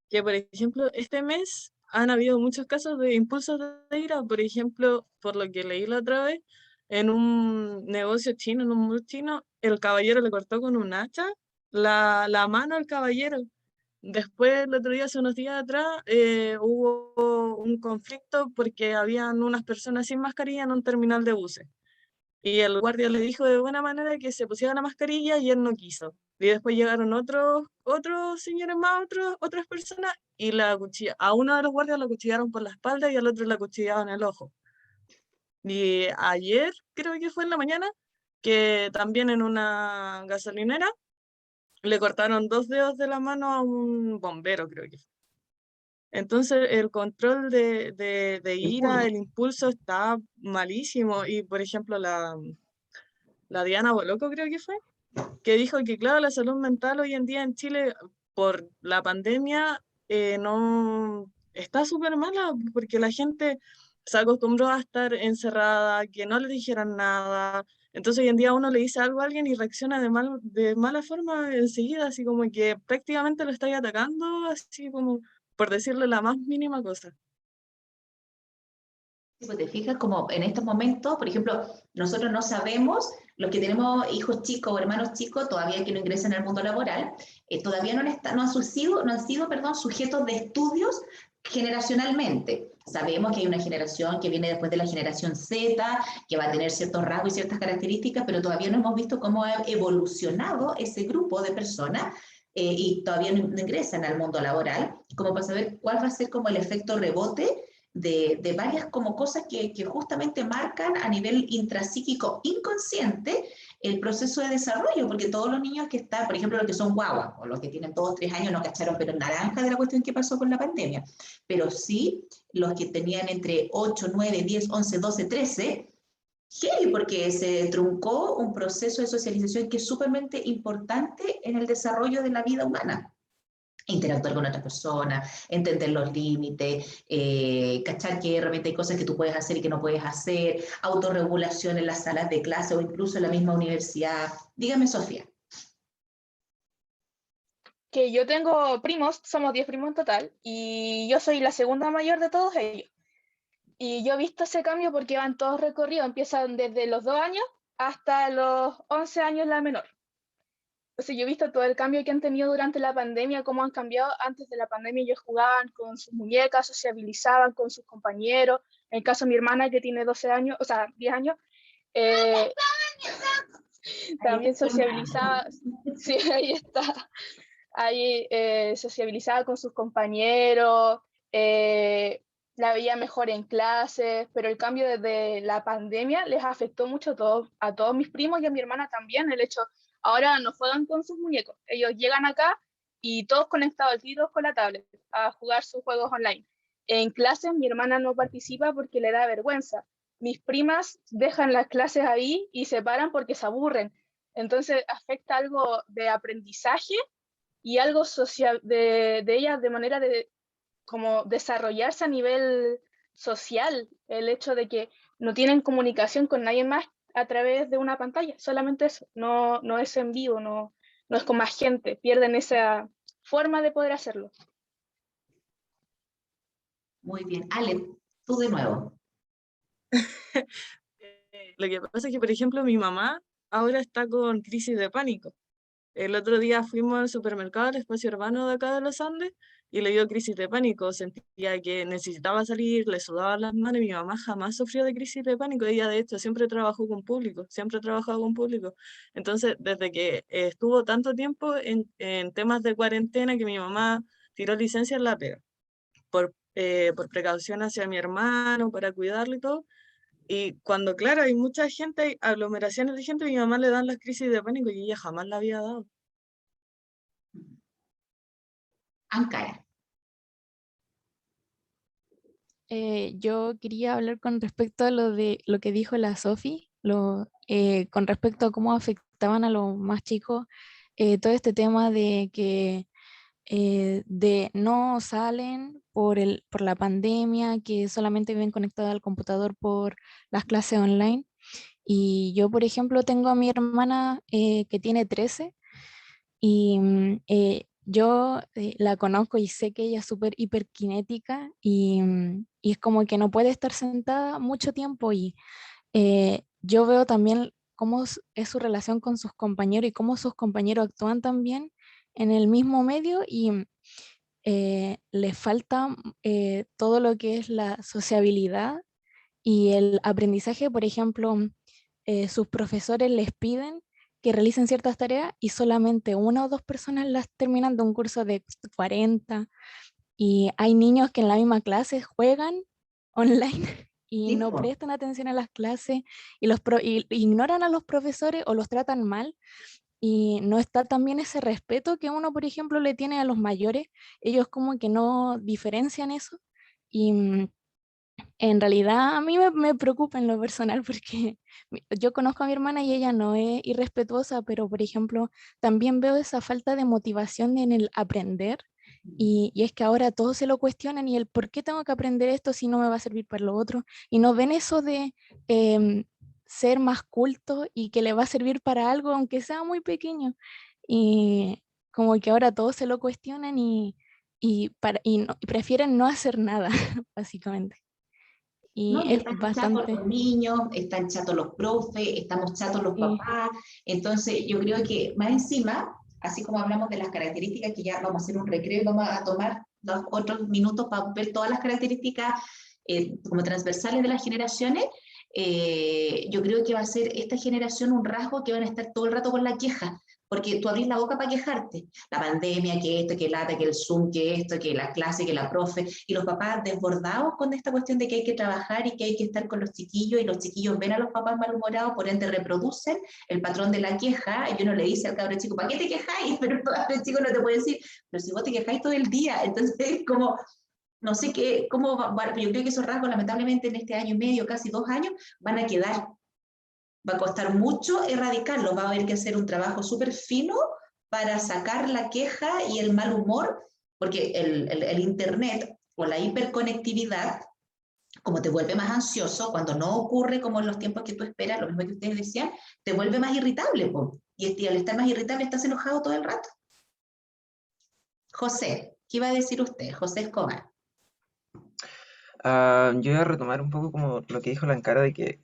Que, por ejemplo, este mes han habido muchos casos de impulsos de ira. Por ejemplo, por lo que leí la otra vez, en un negocio chino, en un mall chino, el caballero le cortó con un hacha la mano al caballero. Después, el otro día, hace unos días atrás, hubo un conflicto porque habían unas personas sin mascarilla en un terminal de buses. Y el guardia le dijo de buena manera que se pusiera la mascarilla y él no quiso. Y después llegaron otros señores más, otras personas, y a uno de los guardias lo acuchillaron por la espalda y al otro le acuchillaron el ojo. Y ayer, creo que fue en la mañana, que también en una gasolinera le cortaron 2 dedos de la mano a un bombero, creo que fue. Entonces el control de ira, el impulso está malísimo. Y por ejemplo la Diana Boloco creo que fue, que dijo que claro, la salud mental hoy en día en Chile por la pandemia no está súper mala porque la gente se acostumbró a estar encerrada, que no le dijeran nada. Entonces hoy en día uno le dice algo a alguien y reacciona de mala forma enseguida, así como que prácticamente lo estáis atacando, así como por decirle la más mínima cosa. Pues te fijas como en estos momentos, por ejemplo, nosotros no sabemos, los que tenemos hijos chicos o hermanos chicos, todavía que no ingresan al mundo laboral, todavía no han sido sujetos de estudios generacionalmente. Sabemos que hay una generación que viene después de la generación Z, que va a tener ciertos rasgos y ciertas características, pero todavía no hemos visto cómo ha evolucionado ese grupo de personas y todavía no ingresan al mundo laboral, como para saber cuál va a ser como el efecto rebote de varias como cosas que justamente marcan a nivel intrapsíquico inconsciente el proceso de desarrollo, porque todos los niños que están, por ejemplo, los que son guaguas, o los que tienen 2 o 3 años no cacharon, pero naranja de la cuestión que pasó con la pandemia, pero sí los que tenían entre 8, 9, 10, 11, 12, 13, heavy, porque se truncó un proceso de socialización que es súpermente importante en el desarrollo de la vida humana. Interactuar con otras personas, entender los límites, cachar que realmente hay cosas que tú puedes hacer y que no puedes hacer, autorregulación en las salas de clase o incluso en la misma universidad. Dígame, Sofía. Que yo tengo primos, somos 10 primos en total, y yo soy la segunda mayor de todos ellos. Y yo he visto ese cambio porque van todos recorridos, empiezan desde los 2 años hasta los 11 años la menor. Entonces yo he visto todo el cambio que han tenido durante la pandemia, cómo han cambiado. Antes de la pandemia ellos jugaban con sus muñecas, sociabilizaban con sus compañeros. En el caso de mi hermana que tiene 12 años, o sea, 10 años, también sociabilizaba, sí, ahí está, ahí sociabilizaba con sus compañeros, la veía mejor en clases, pero el cambio desde la pandemia les afectó mucho a todos mis primos y a mi hermana también, el hecho. Ahora no juegan con sus muñecos, ellos llegan acá y todos conectados al tiro con la tablet a jugar sus juegos online. En clases mi hermana no participa porque le da vergüenza. Mis primas dejan las clases ahí y se paran porque se aburren. Entonces afecta algo de aprendizaje y algo social de ellas de manera de como desarrollarse a nivel social, el hecho de que no tienen comunicación con nadie más a través de una pantalla, solamente eso, no es en vivo, no es con más gente, pierden esa forma de poder hacerlo. Muy bien. Ale, tú de nuevo. Lo que pasa es que, por ejemplo, mi mamá ahora está con crisis de pánico. El otro día fuimos al supermercado, al espacio urbano de acá de los Andes, y le dio crisis de pánico. Sentía que necesitaba salir, le sudaban las manos. Mi mamá jamás sufrió de crisis de pánico. Ella, de hecho, siempre trabajó con público, siempre ha trabajado con público. Entonces, desde que estuvo tanto tiempo en temas de cuarentena, que mi mamá tiró licencia en la pega, por precaución hacia mi hermano, para cuidarlo y todo, Y cuando, claro, hay mucha gente, hay aglomeraciones de gente, a mi mamá le dan las crisis de pánico y ella jamás la había dado. Ankara. Yo quería hablar con respecto a lo que dijo la Sofi, con respecto a cómo afectaban a los más chicos todo este tema de que de no salen por la pandemia, que solamente viven conectados al computador por las clases online. Y yo, por ejemplo, tengo a mi hermana que tiene 13 y yo la conozco y sé que ella es súper hiperkinética y es como que no puede estar sentada mucho tiempo y yo veo también cómo es su relación con sus compañeros y cómo sus compañeros actúan también en el mismo medio y les falta todo lo que es la sociabilidad y el aprendizaje. Por ejemplo, sus profesores les piden que realicen ciertas tareas y solamente una o dos personas las terminan de un curso de 40 y hay niños que en la misma clase juegan online y Sí, no po. prestan atención a las clases y ignoran a los profesores o los tratan mal y no está también ese respeto que uno, por ejemplo, le tiene a los mayores. Ellos como que no diferencian eso y en realidad a mí me preocupa en lo personal porque yo conozco a mi hermana y ella no es irrespetuosa, pero por ejemplo también veo esa falta de motivación en el aprender y es que ahora todos se lo cuestionan y el por qué tengo que aprender esto si no me va a servir para lo otro y no ven eso de em, ser más culto y que le va a servir para algo aunque sea muy pequeño y como que ahora todos se lo cuestionan y prefieren no hacer nada básicamente. ¿No? Y Y es están chatos bastante, los niños, están chatos los profes, estamos chatos los sí, papás. Entonces, yo creo que más encima, así como hablamos de las características, que ya vamos a hacer un recreo y vamos a tomar otros minutos para ver todas las características como transversales de las generaciones, yo creo que va a ser esta generación un rasgo que van a estar todo el rato con la queja, porque tú abrís la boca para quejarte. La pandemia, que esto, que lata, que el Zoom, que esto, que la clase, que la profe, y los papás desbordados con esta cuestión de que hay que trabajar y que hay que estar con los chiquillos, y los chiquillos ven a los papás malhumorados, por ende reproducen el patrón de la queja, y uno le dice al cabro chico, ¿para qué te quejáis? Pero el cabro chico no te puede decir, pero si vos te quejáis todo el día, entonces es como, no sé qué, cómo yo creo que esos rasgos lamentablemente en este año y medio, casi 2 años, van a quedar. Va a costar mucho erradicarlo, va a haber que hacer un trabajo súper fino para sacar la queja y el mal humor, porque el Internet o la hiperconectividad, como te vuelve más ansioso, cuando no ocurre como en los tiempos que tú esperas, lo mismo que ustedes decían, te vuelve más irritable, po. Y al estar más irritable estás enojado todo el rato. José, ¿qué iba a decir usted? José Escobar. Yo voy a retomar un poco como lo que dijo la Ankara de que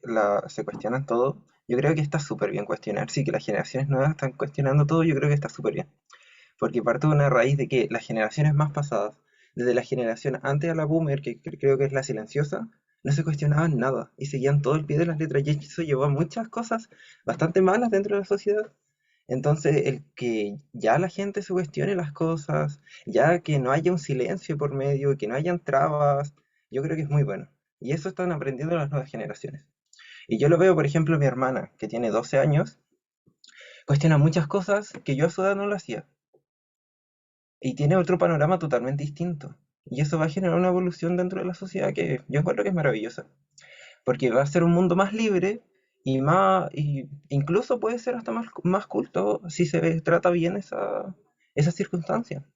se cuestionan todo. Yo creo que está súper bien cuestionarse y que las generaciones nuevas están cuestionando todo, yo creo que está súper bien. Porque parte de una raíz de que las generaciones más pasadas, desde la generación antes a la boomer, que creo que es la silenciosa, no se cuestionaban nada y seguían todo el pie de las letras y eso llevó a muchas cosas bastante malas dentro de la sociedad. Entonces, el que ya la gente se cuestione las cosas, ya que no haya un silencio por medio, que no hayan trabas, yo creo que es muy bueno. Y eso están aprendiendo las nuevas generaciones. Y yo lo veo, por ejemplo, mi hermana, que tiene 12 años, cuestiona muchas cosas que yo a su edad no lo hacía. Y tiene otro panorama totalmente distinto. Y eso va a generar una evolución dentro de la sociedad que yo encuentro que es maravillosa. Porque va a ser un mundo más libre y más, y incluso puede ser hasta más culto si se trata bien esa circunstancia.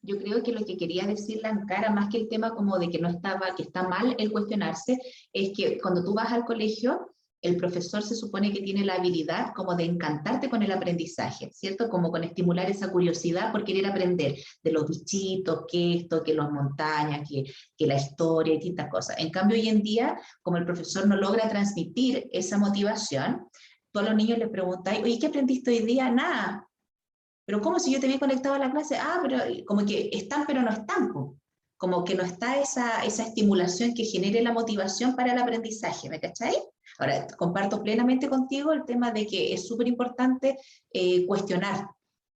Yo creo que lo que quería decir la Ankara, más que el tema como de que no estaba, que está mal el cuestionarse, es que cuando tú vas al colegio, el profesor se supone que tiene la habilidad como de encantarte con el aprendizaje, ¿cierto? Como con estimular esa curiosidad por querer aprender de los bichitos, que esto, que las montañas, que la historia y distintas cosas. En cambio, hoy en día, como el profesor no logra transmitir esa motivación, tú a los niños les preguntáis, oye, ¿qué aprendiste hoy día? Nada. Pero ¿cómo si yo te había conectado a la clase? Ah, pero como que están, pero no están. Po. Como que no está esa estimulación que genere la motivación para el aprendizaje, ¿me cacháis? Ahora, comparto plenamente contigo el tema de que es súper importante cuestionar,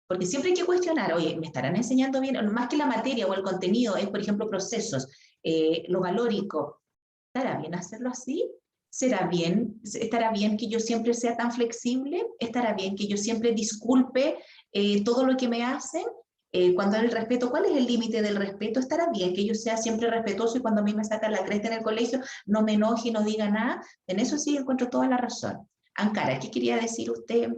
porque siempre hay que cuestionar, oye, ¿me estarán enseñando bien? Más que la materia o el contenido, es por ejemplo procesos, lo valórico, ¿estará bien hacerlo así? ¿Estará bien que yo siempre sea tan flexible? ¿Estará bien que yo siempre disculpe todo lo que me hacen? Cuando hay el respeto, ¿cuál es el límite del respeto? ¿Estará bien que yo sea siempre respetuoso y cuando a mí me sacan la cresta en el colegio no me enoje y no diga nada? En eso sí encuentro toda la razón. Ankara, ¿qué quería decir usted?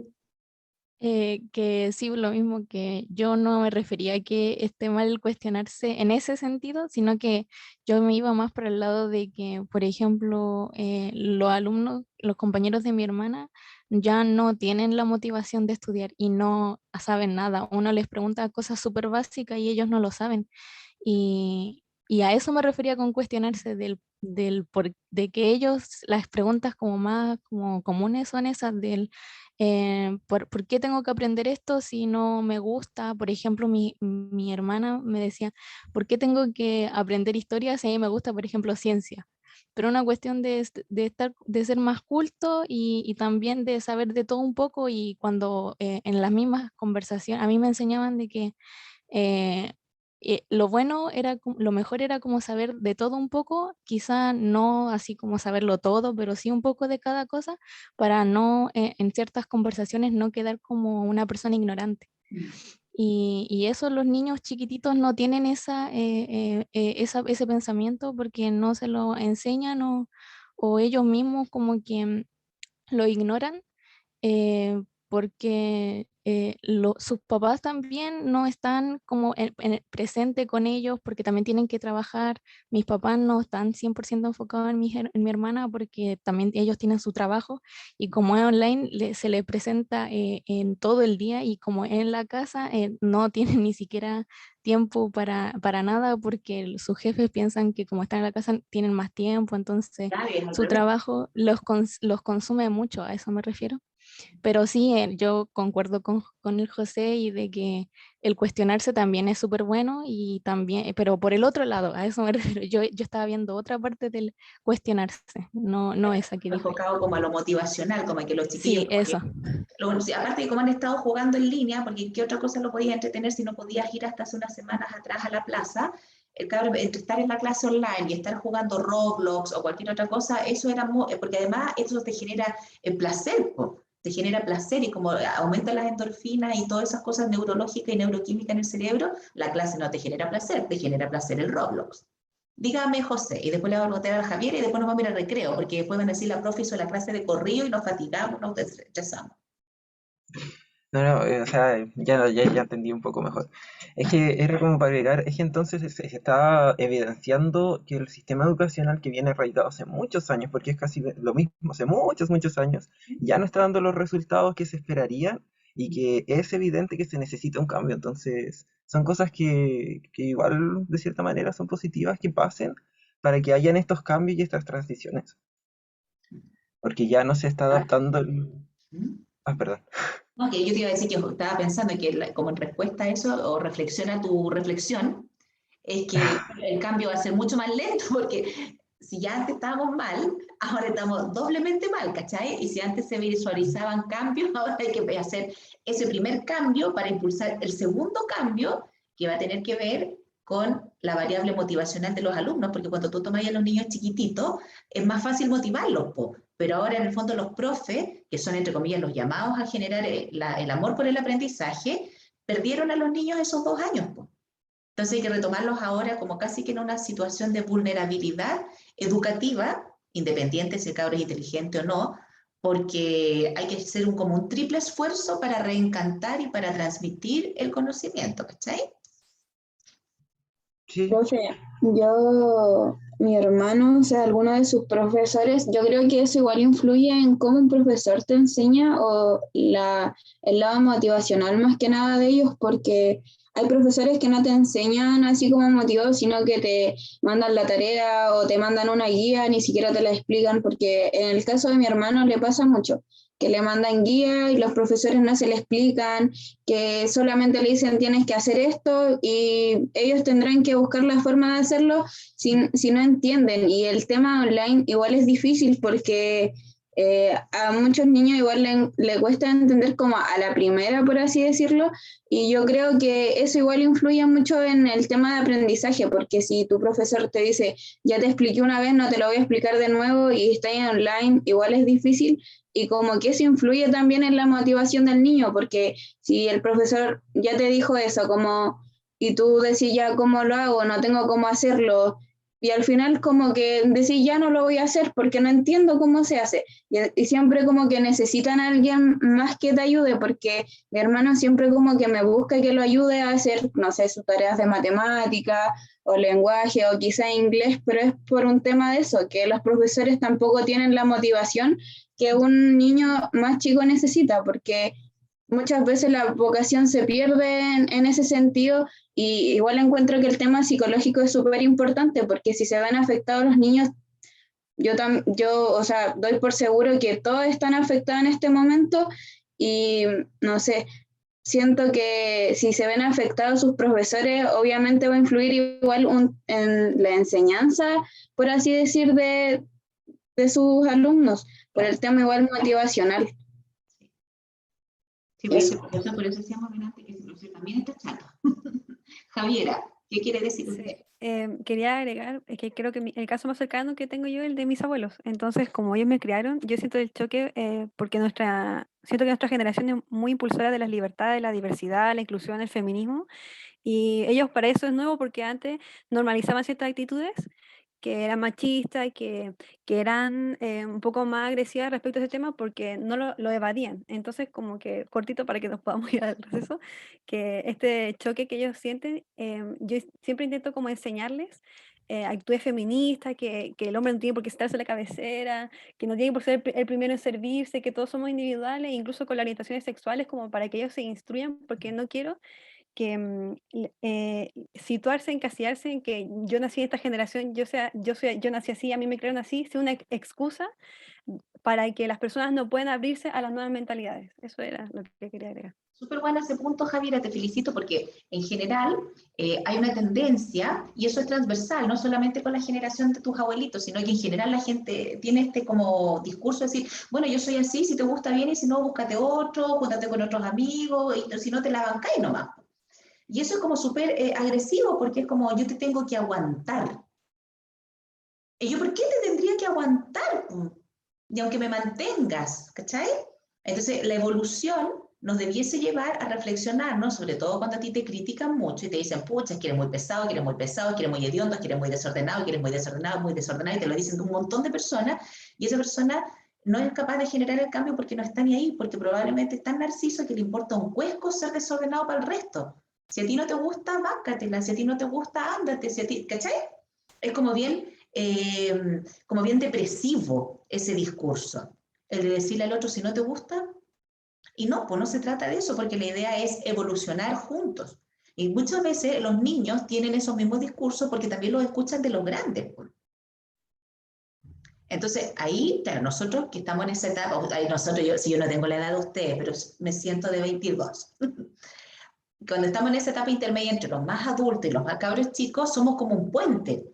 Que sí, lo mismo, que yo no me refería a que esté mal cuestionarse en ese sentido, sino que yo me iba más por el lado de que, por ejemplo, los alumnos, los compañeros de mi hermana ya no tienen la motivación de estudiar y no saben nada. Uno les pregunta cosas súper básicas y ellos no lo saben. Y a eso me refería con cuestionarse de que ellos, las preguntas como más como comunes son esas del ¿por qué tengo que aprender esto si no me gusta? Por ejemplo, mi hermana me decía, ¿por qué tengo que aprender historia si a mí me gusta, por ejemplo, ciencia? Pero una cuestión de ser más culto y también de saber de todo un poco, y cuando en las mismas conversaciones a mí me enseñaban de que eh, lo bueno era, lo mejor era como saber de todo un poco, quizá no así como saberlo todo, pero sí un poco de cada cosa, para no, en ciertas conversaciones, no quedar como una persona ignorante. Y eso los niños chiquititos no tienen ese pensamiento porque no se lo enseñan, o ellos mismos como que lo ignoran, porque sus papás también no están como presente con ellos, porque también tienen que trabajar. Mis papás no están 100% enfocados en mi hermana porque también ellos tienen su trabajo, y como es online se les presenta en todo el día, y como es en la casa no tienen ni siquiera tiempo para nada, porque sus jefes piensan que como están en la casa tienen más tiempo, entonces su trabajo los consume mucho, a eso me refiero. Pero sí, yo concuerdo con el José, y de que el cuestionarse también es súper bueno, y también, pero por el otro lado, a eso me refiero. Yo estaba viendo otra parte del cuestionarse, no esa que dijo. Enfocado como a lo motivacional, como a que los chiquillos... Sí, eso. Aparte de cómo han estado jugando en línea, porque ¿qué otra cosa lo podías entretener si no podías ir hasta hace unas semanas atrás a la plaza? El cabrón, entre estar en la clase online y estar jugando Roblox o cualquier otra cosa, eso era porque además eso te genera placer, te genera placer, y como aumenta las endorfinas y todas esas cosas neurológicas y neuroquímicas en el cerebro, la clase no te genera placer, te genera placer el Roblox. Dígame, José, y después le vamos a preguntar a Javier y después nos vamos a ir al recreo, porque después van a decir la profe hizo la clase de corrido y nos fatigamos, nos rechazamos. No, o sea, ya entendí un poco mejor. Es que era como para agregar, es que entonces se está evidenciando que el sistema educacional que viene arraigado hace muchos años, porque es casi lo mismo, hace muchos años, ya no está dando los resultados que se esperarían, y que es evidente que se necesita un cambio. Entonces, son cosas que igual de cierta manera son positivas que pasen para que hayan estos cambios y estas transiciones. Porque ya no se está adaptando perdón. No, que yo te iba a decir que estaba pensando que como en respuesta a eso, o reflexiona tu reflexión, es que el cambio va a ser mucho más lento, porque si ya antes estábamos mal, ahora estamos doblemente mal, ¿cachai? Y si antes se visualizaban cambios, ahora hay que hacer ese primer cambio para impulsar el segundo cambio, que va a tener que ver con la variable motivacional de los alumnos, porque cuando tú tomas a los niños chiquititos, es más fácil motivarlos, pero ahora en el fondo los profes, que son entre comillas los llamados a generar el amor por el aprendizaje, perdieron a los niños esos 2 años, Entonces hay que retomarlos ahora como casi que en una situación de vulnerabilidad educativa, independiente si el cabro es inteligente o no, porque hay que hacer como un triple esfuerzo para reencantar y para transmitir el conocimiento, ¿cachai? Profe, mi hermano, o sea, alguno de sus profesores, yo creo que eso igual influye en cómo un profesor te enseña, o el lado motivacional más que nada de ellos, porque hay profesores que no te enseñan así como motivados, sino que te mandan la tarea o te mandan una guía, ni siquiera te la explican, porque en el caso de mi hermano le pasa mucho, que le mandan guía y los profesores no se le explican, que solamente le dicen tienes que hacer esto y ellos tendrán que buscar la forma de hacerlo si no entienden. Y el tema online igual es difícil porque A muchos niños igual le cuesta entender como a la primera, por así decirlo, y yo creo que eso igual influye mucho en el tema de aprendizaje, porque si tu profesor te dice, ya te expliqué una vez, no te lo voy a explicar de nuevo y está ahí online, igual es difícil, y como que eso influye también en la motivación del niño, porque si el profesor ya te dijo eso, como, y tú decís ya cómo lo hago, no tengo cómo hacerlo, y al final como que decís ya no lo voy a hacer porque no entiendo cómo se hace. Y siempre como que necesitan a alguien más que te ayude, porque mi hermano siempre como que me busca que lo ayude a hacer, no sé, sus tareas de matemática o lenguaje o quizá inglés, pero es por un tema de eso, que los profesores tampoco tienen la motivación que un niño más chico necesita, porque muchas veces la vocación se pierde en ese sentido, y igual encuentro que el tema psicológico es súper importante, porque si se ven afectados los niños, yo, o sea, doy por seguro que todos están afectados en este momento, y no sé, siento que si se ven afectados sus profesores, obviamente va a influir igual en la enseñanza, por así decir, de sus alumnos, por el tema igual motivacional. Sí, pues ese profesor, por eso decíamos delante que ese profesor también está chato. Javiera, ¿qué quiere decir usted? Sí, quería agregar que creo que el caso más cercano que tengo yo es el de mis abuelos. Entonces, como ellos me criaron, yo siento el choque porque siento que nuestra generación es muy impulsora de las libertades, la diversidad, la inclusión, el feminismo. Y ellos para eso es nuevo porque antes normalizaban ciertas actitudes que eran machistas, que eran un poco más agresivas respecto a ese tema porque no lo evadían. Entonces, como que cortito para que nos podamos ir al proceso, que este choque que ellos sienten, yo siempre intento como enseñarles actitudes feministas, que el hombre no tiene por qué estarse a la cabecera, que no tiene por ser el primero en servirse, que todos somos individuales, incluso con las orientaciones sexuales, como para que ellos se instruyan, porque no quiero que situarse, encasillarse en que yo nací en esta generación, yo nací así, a mí me crearon así, sea una excusa para que las personas no puedan abrirse a las nuevas mentalidades. Eso era lo que quería agregar. Súper bueno ese punto, Javiera, te felicito porque en general hay una tendencia, y eso es transversal, no solamente con la generación de tus abuelitos, sino que en general la gente tiene este como discurso de decir, bueno, yo soy así, si te gusta bien, y si no, búscate otro, júntate con otros amigos, y si no, te la bancáis nomás. Y eso es como súper agresivo, porque es como yo te tengo que aguantar. ¿Y yo por qué te tendría que aguantar? Y aunque me mantengas, ¿cachai? Entonces, la evolución nos debiese llevar a reflexionar, ¿no? Sobre todo cuando a ti te critican mucho y te dicen, pucha, es que eres muy pesado, que eres muy pesado, que eres muy hediondo, que eres muy desordenado, que eres muy desordenado, y te lo dicen un montón de personas, y esa persona no es capaz de generar el cambio porque no está ni ahí, porque probablemente es tan narciso que le importa un cuesco ser desordenado para el resto. Si a ti no te gusta, bácatela, si a ti no te gusta, ándate, si a ti, ¿cachai? Es como bien depresivo ese discurso, el de decirle al otro si no te gusta, y no, pues no se trata de eso, porque la idea es evolucionar juntos. Y muchas veces los niños tienen esos mismos discursos porque también los escuchan de los grandes. Entonces, ahí, claro, nosotros que estamos en esa etapa, ahí nosotros, si yo no tengo la edad de ustedes, pero me siento de 22. Cuando estamos en esa etapa intermedia entre los más adultos y los más cabros chicos, somos como un puente.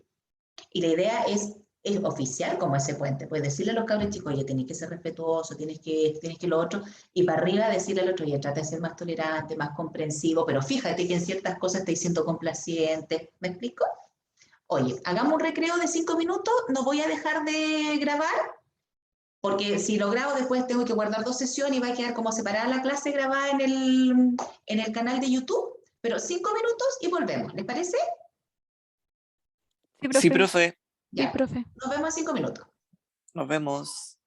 Y la idea es oficial como ese puente, pues decirle a los cabros chicos, oye, tienes que ser respetuoso, tienes que lo otro, y para arriba decirle al otro, oye, trata de ser más tolerante, más comprensivo, pero fíjate que en ciertas cosas estáis siendo complaciente. ¿Me explico? Oye, hagamos un recreo de 5 minutos, no voy a dejar de grabar, porque si lo grabo después tengo que guardar 2 sesiones y va a quedar como separada la clase grabada en el canal de YouTube, pero 5 minutos y volvemos, ¿les parece? Sí, Sí, profe. profe, Sí, Ya, profe. nos vemos en 5 minutos. nos vemos.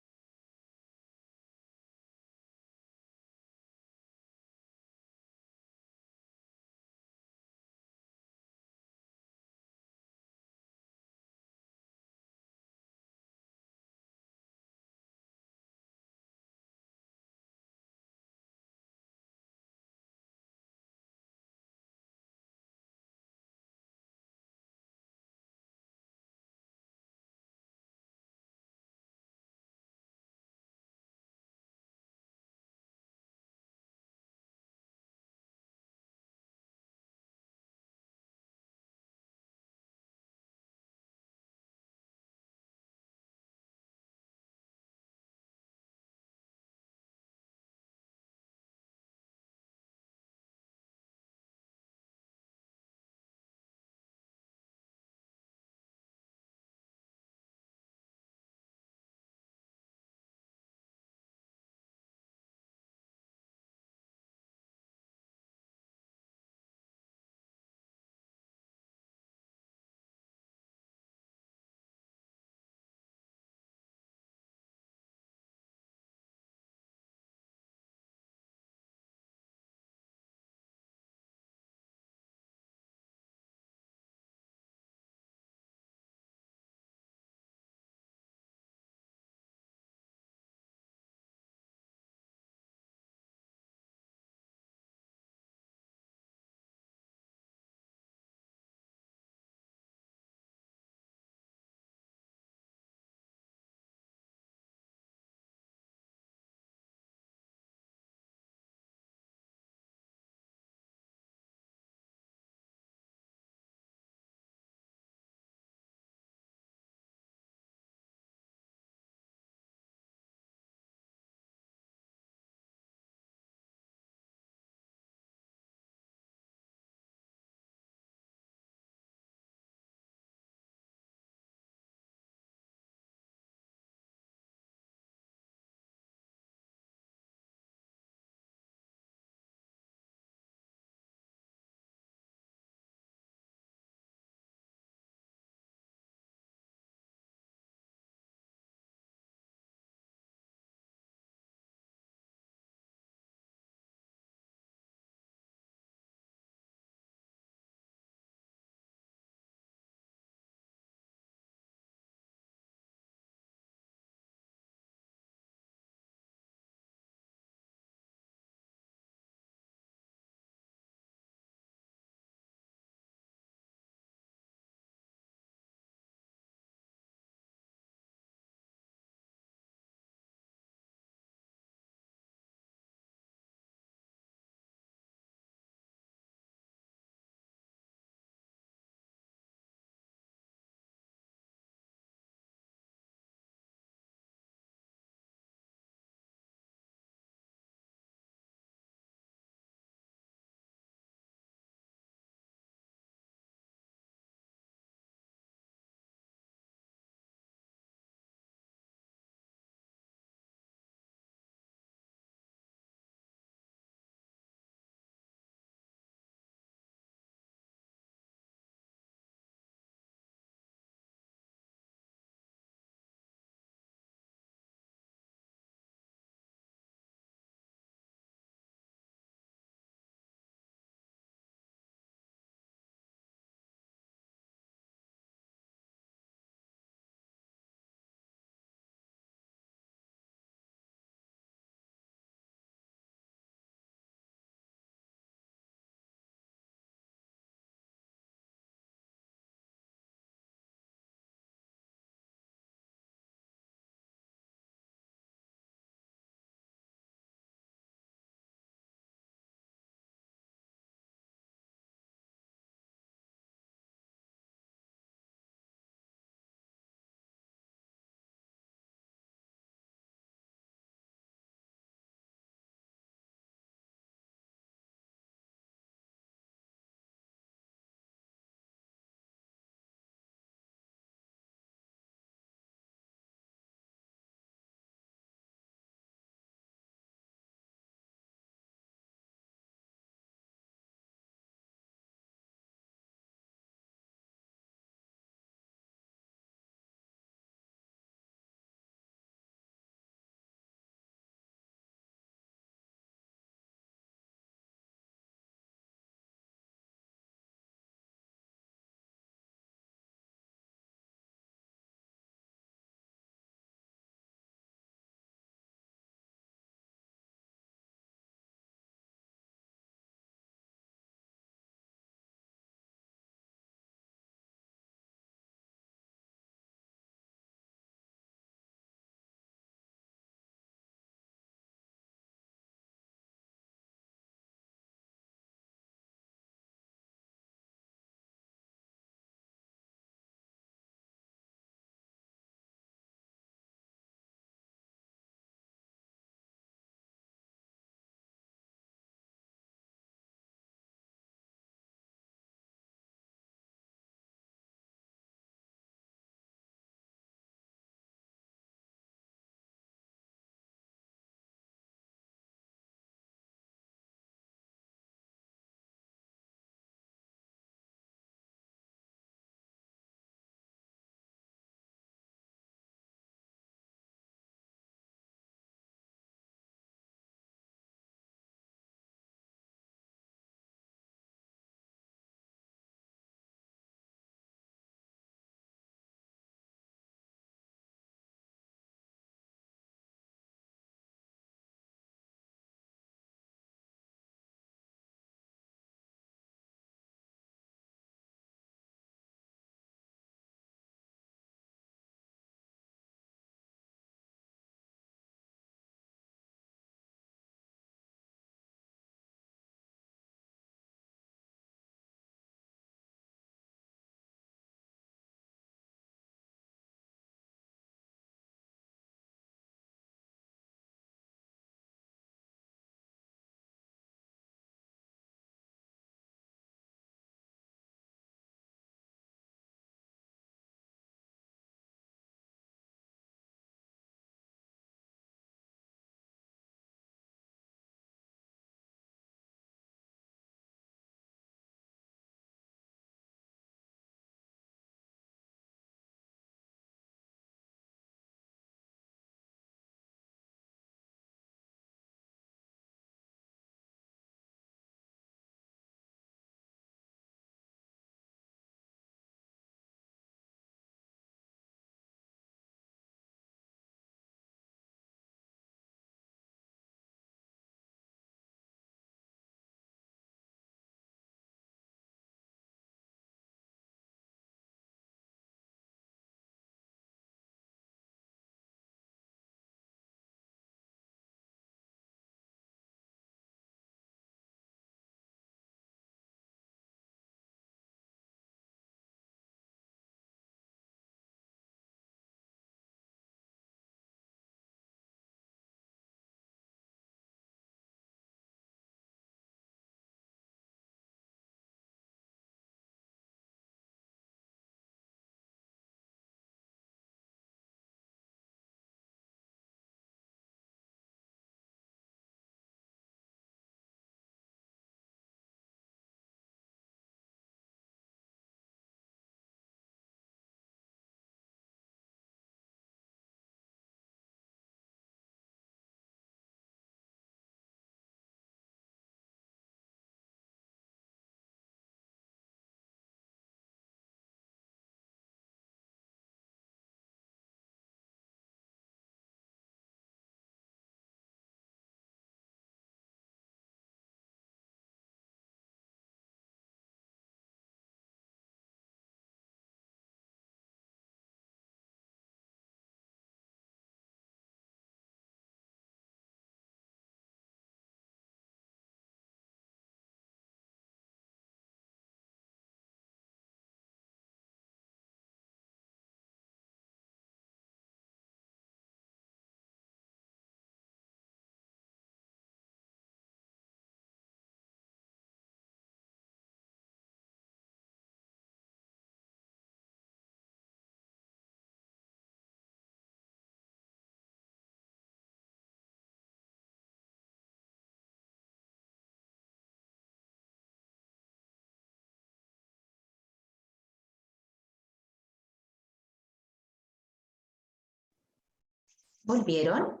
¿Volvieron?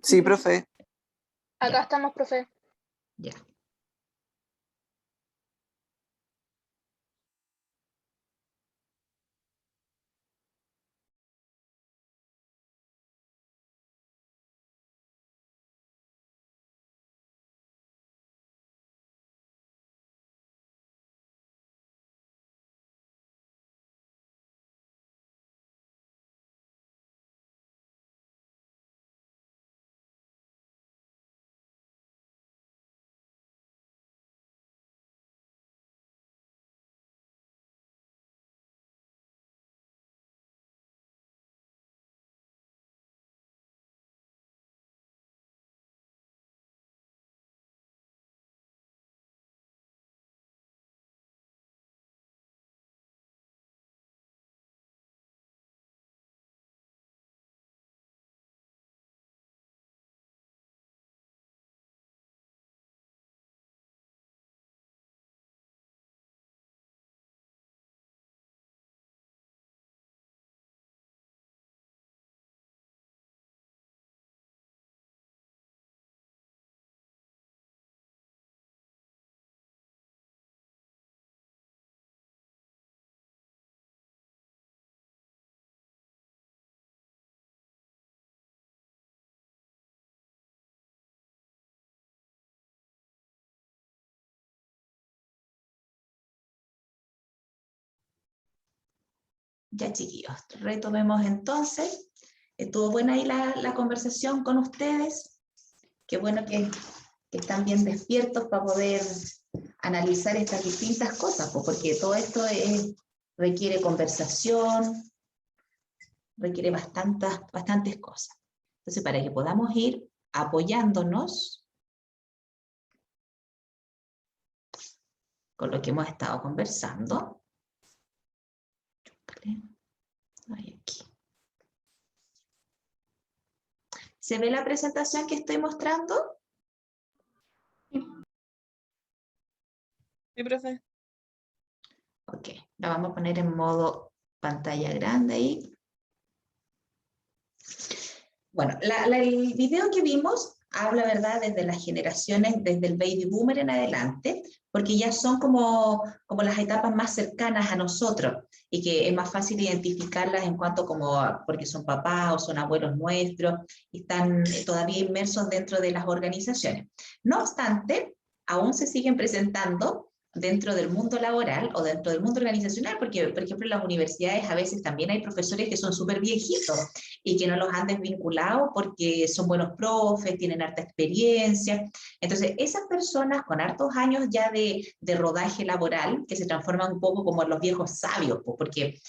Sí, profe. Acá estamos, profe. Ya. Ya, chiquillos, retomemos entonces. Estuvo buena ahí la conversación con ustedes. Qué bueno que están bien despiertos para poder analizar estas distintas cosas, pues, porque todo esto requiere conversación, requiere bastantes cosas. Entonces, para que podamos ir apoyándonos con lo que hemos estado conversando. Ahí, aquí. ¿Se ve la presentación que estoy mostrando? Sí, profe. Ok, la vamos a poner en modo pantalla grande ahí. Bueno, el video que vimos habla, ¿verdad?, desde las generaciones, desde el baby boomer en adelante, porque ya son como las etapas más cercanas a nosotros y que es más fácil identificarlas en cuanto porque son papás o son abuelos nuestros y están todavía inmersos dentro de las organizaciones. No obstante, aún se siguen presentando dentro del mundo laboral o dentro del mundo organizacional, porque, por ejemplo, en las universidades a veces también hay profesores que son súper viejitos y que no los han desvinculado porque son buenos profes, tienen harta experiencia. Entonces, esas personas con hartos años ya de rodaje laboral, que se transforman un poco como los viejos sabios, porque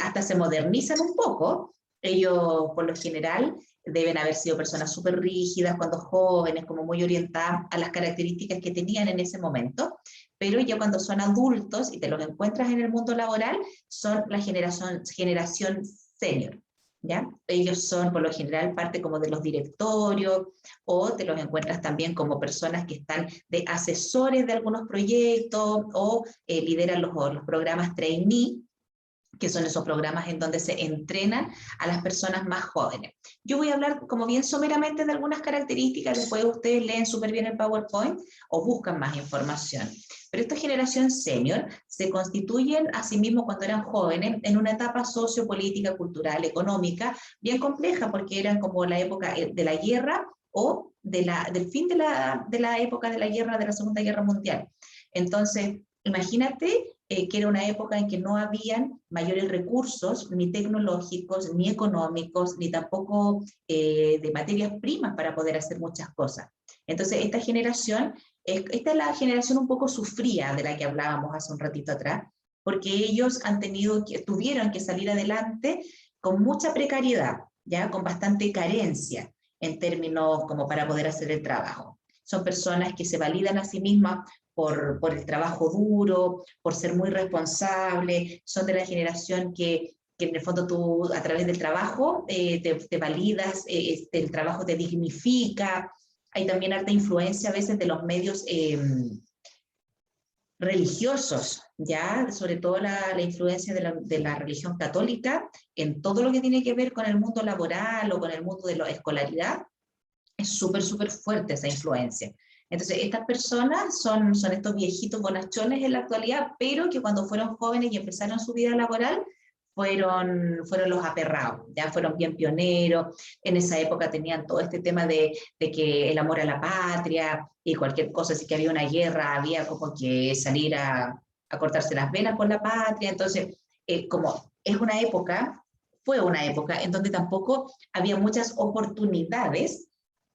hasta se modernizan un poco, ellos por lo general deben haber sido personas súper rígidas cuando jóvenes, como muy orientadas a las características que tenían en ese momento, pero ya cuando son adultos y te los encuentras en el mundo laboral, son la generación senior, ¿ya? Ellos son por lo general parte como de los directorios, o te los encuentras también como personas que están de asesores de algunos proyectos, o lideran los programas trainee, que son esos programas en donde se entrenan a las personas más jóvenes. Yo voy a hablar como bien someramente de algunas características, después ustedes leen súper bien el PowerPoint o buscan más información. Pero esta generación senior se constituyen a sí mismos cuando eran jóvenes en una etapa sociopolítica, cultural, económica, bien compleja, porque eran como la época de la guerra o del fin de la época de la guerra, de la Segunda Guerra Mundial. Entonces, imagínate que era una época en que no habían mayores recursos, ni tecnológicos, ni económicos, ni tampoco de materias primas para poder hacer muchas cosas. Entonces, esta es la generación un poco sufrida de la que hablábamos hace un ratito atrás, porque ellos tuvieron que salir adelante con mucha precariedad, ya con bastante carencia en términos como para poder hacer el trabajo. Son personas que se validan a sí mismas por el trabajo duro, por ser muy responsables, son de la generación que en el fondo tú a través del trabajo te validas, el trabajo te dignifica. Hay también alta influencia a veces de los medios religiosos, ya, sobre todo la influencia de la religión católica en todo lo que tiene que ver con el mundo laboral o con el mundo de la escolaridad, es súper, súper fuerte esa influencia. Entonces, estas personas son estos viejitos bonachones en la actualidad, pero que cuando fueron jóvenes y empezaron su vida laboral, fueron los aperrados, ya fueron bien pioneros. En esa época tenían todo este tema de que el amor a la patria y cualquier cosa, si que había una guerra, había como que salir a cortarse las venas por la patria. Entonces, como es una época, fue una época en donde tampoco había muchas oportunidades,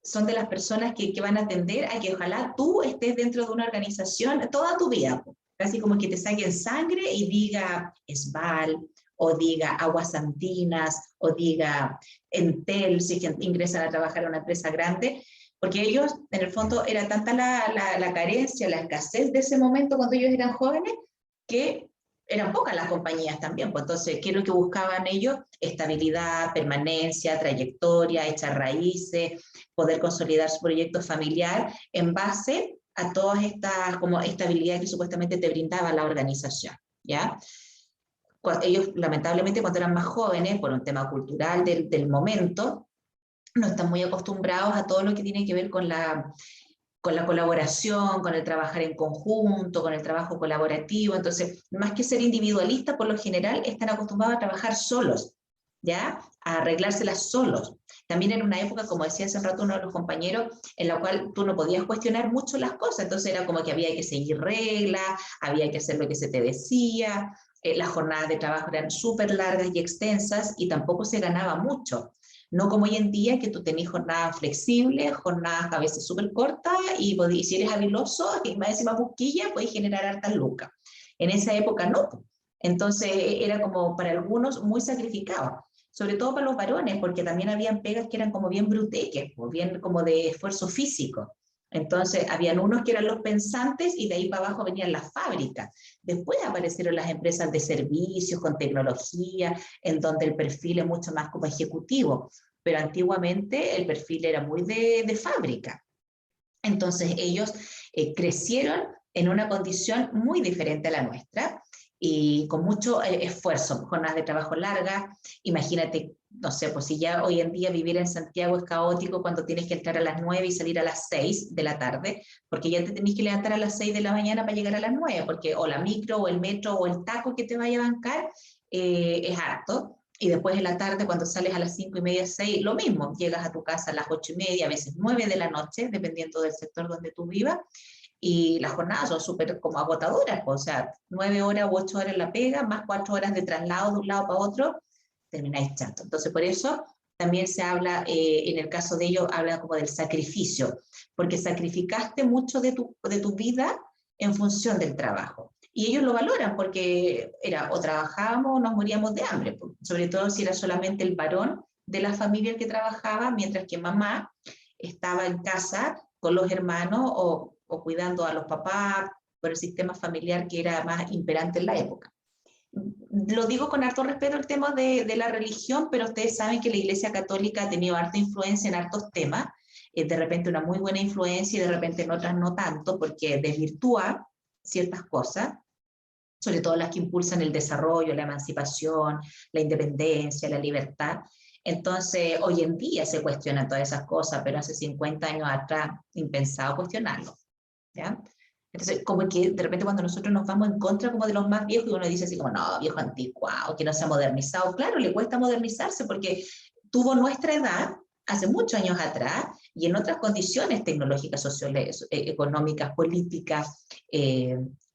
son de las personas que van a tender a que ojalá tú estés dentro de una organización toda tu vida, casi como que te saquen sangre y diga Esval, o diga Aguas Andinas, o diga Entel, si que ingresan a trabajar a una empresa grande, porque ellos, en el fondo, era tanta la carencia, la escasez de ese momento cuando ellos eran jóvenes, que eran pocas las compañías también. Pues entonces, ¿qué es lo que buscaban ellos? Estabilidad, permanencia, trayectoria, echar raíces, poder consolidar su proyecto familiar en base a todas estas como estabilidad que supuestamente te brindaba la organización, ¿ya? Ellos, lamentablemente, cuando eran más jóvenes, por un tema cultural del momento, no están muy acostumbrados a todo lo que tiene que ver con la colaboración, con el trabajar en conjunto, con el trabajo colaborativo. Entonces, más que ser individualistas, por lo general, están acostumbrados a trabajar solos, ¿ya? A arreglárselas solos. También en una época, como decía hace un rato uno de los compañeros, en la cual tú no podías cuestionar mucho las cosas, entonces era como que había que seguir reglas, había que hacer lo que se te decía, las jornadas de trabajo eran súper largas y extensas y tampoco se ganaba mucho. No como hoy en día, que tú tenés jornadas flexibles, jornadas a veces súper cortas, y si eres habiloso, y más encima busquilla, podés generar hartas lucas. En esa época no. Entonces era como para algunos muy sacrificado, sobre todo para los varones, porque también habían pegas que eran como bien bruteques, bien como de esfuerzo físico. Entonces, habían unos que eran los pensantes y de ahí para abajo venían las fábricas. Después aparecieron las empresas de servicios con tecnología, en donde el perfil es mucho más como ejecutivo, pero antiguamente el perfil era muy de fábrica. Entonces, ellos crecieron en una condición muy diferente a la nuestra y con mucho esfuerzo, jornadas de trabajo largas. Imagínate, no sé, pues si ya hoy en día vivir en Santiago es caótico cuando tienes que entrar a las 9 y salir a las 6 de la tarde, porque ya te tenés que levantar a las 6 de la mañana para llegar a las 9, porque o la micro, o el metro, o el taco que te vaya a bancar es harto. Y después en la tarde, cuando sales a las 5:30, 6, lo mismo, llegas a tu casa a las 8:30, a veces 9 de la noche, dependiendo del sector donde tú vivas, y las jornadas son súper como agotadoras, o sea, 9 horas u 8 horas la pega, más 4 horas de traslado de un lado para otro, termináis chato. Entonces, por eso también se habla, en el caso de ellos, habla como del sacrificio, porque sacrificaste mucho de tu vida en función del trabajo. Y ellos lo valoran porque era o trabajábamos o nos moríamos de hambre, sobre todo si era solamente el varón de la familia el que trabajaba, mientras que mamá estaba en casa con los hermanos o cuidando a los papás por el sistema familiar que era más imperante en la época. Lo digo con harto respeto el tema de la religión, pero ustedes saben que la Iglesia Católica ha tenido harta influencia en hartos temas, de repente una muy buena influencia y de repente en otras no tanto, porque desvirtúa ciertas cosas, sobre todo las que impulsan el desarrollo, la emancipación, la independencia, la libertad. Entonces, hoy en día se cuestionan todas esas cosas, pero hace 50 años atrás, impensado cuestionarlo, ¿ya? Entonces, como que de repente cuando nosotros nos vamos en contra como de los más viejos, y uno dice así como, no, viejo anticuado, que no se ha modernizado. Claro, le cuesta modernizarse porque tuvo nuestra edad hace muchos años atrás y en otras condiciones tecnológicas, sociales, económicas, políticas,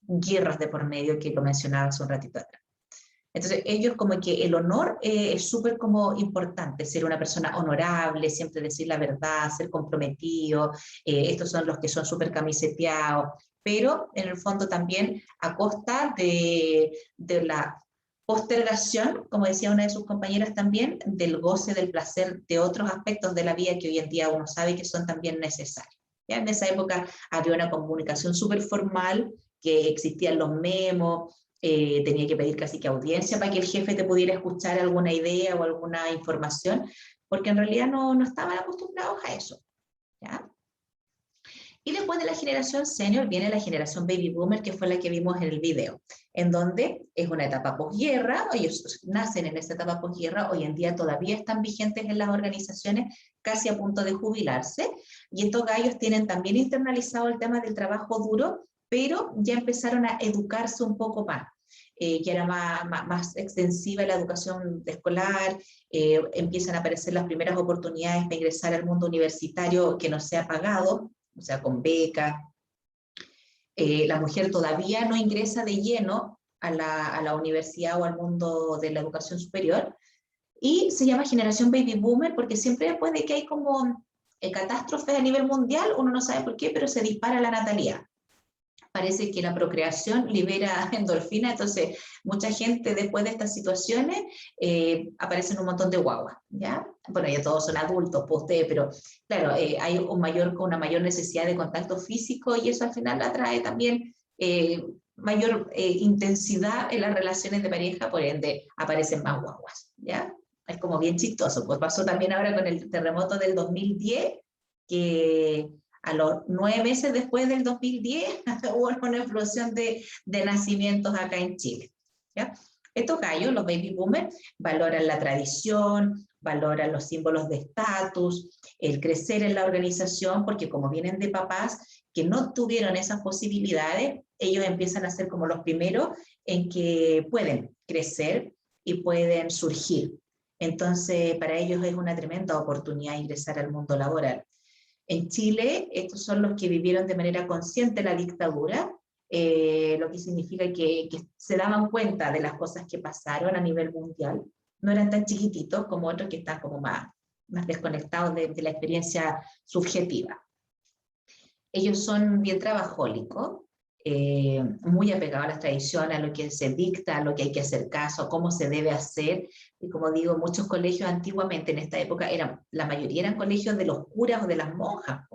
guerras de por medio, que lo mencionaba hace un ratito atrás. Entonces, ellos como que el honor es súper como importante, ser una persona honorable, siempre decir la verdad, ser comprometido, estos son los que son súper camiseteados, pero en el fondo también a costa de la postergación, como decía una de sus compañeras también, del goce, del placer de otros aspectos de la vida que hoy en día uno sabe que son también necesarios. ¿Ya? En esa época había una comunicación súper formal, que existían los memos, tenía que pedir casi que audiencia para que el jefe te pudiera escuchar alguna idea o alguna información, porque en realidad no estaban acostumbrados a eso, ¿ya? Y después de la generación senior viene la generación baby boomer, que fue la que vimos en el video, en donde es una etapa posguerra, ellos nacen en esa etapa posguerra, hoy en día todavía están vigentes en las organizaciones, casi a punto de jubilarse, y estos gallos tienen también internalizado el tema del trabajo duro, pero ya empezaron a educarse un poco más. Ya era más extensiva la educación escolar, empiezan a aparecer las primeras oportunidades para ingresar al mundo universitario que no sea pagado, o sea, con beca. La mujer todavía no ingresa de lleno a la universidad o al mundo de la educación superior, y se llama generación baby boomer porque siempre después de que hay como catástrofes a nivel mundial, uno no sabe por qué, pero se dispara la natalidad. Parece que la procreación libera endorfina, entonces mucha gente después de estas situaciones aparecen un montón de guaguas, ¿ya? Bueno, ya todos son adultos, pues ustedes, pero claro, hay una mayor necesidad de contacto físico y eso al final atrae también mayor intensidad en las relaciones de pareja, por ende aparecen más guaguas, ¿ya? Es como bien chistoso, pues pasó también ahora con el terremoto del 2010, que a los 9 meses después del 2010 hubo una explosión de nacimientos acá en Chile, ¿ya? Estos gallos, los baby boomers, valoran la tradición, valoran los símbolos de estatus, el crecer en la organización, porque como vienen de papás que no tuvieron esas posibilidades, ellos empiezan a ser como los primeros en que pueden crecer y pueden surgir. Entonces, para ellos es una tremenda oportunidad ingresar al mundo laboral. En Chile, estos son los que vivieron de manera consciente la dictadura, lo que significa que se daban cuenta de las cosas que pasaron a nivel mundial. No eran tan chiquititos como otros que están como más desconectados de la experiencia subjetiva. Ellos son bien trabajólicos, muy apegados a las tradiciones, a lo que se dicta, a lo que hay que hacer caso, a cómo se debe hacer. Y como digo, muchos colegios antiguamente en esta época, la mayoría eran colegios de los curas o de las monjas.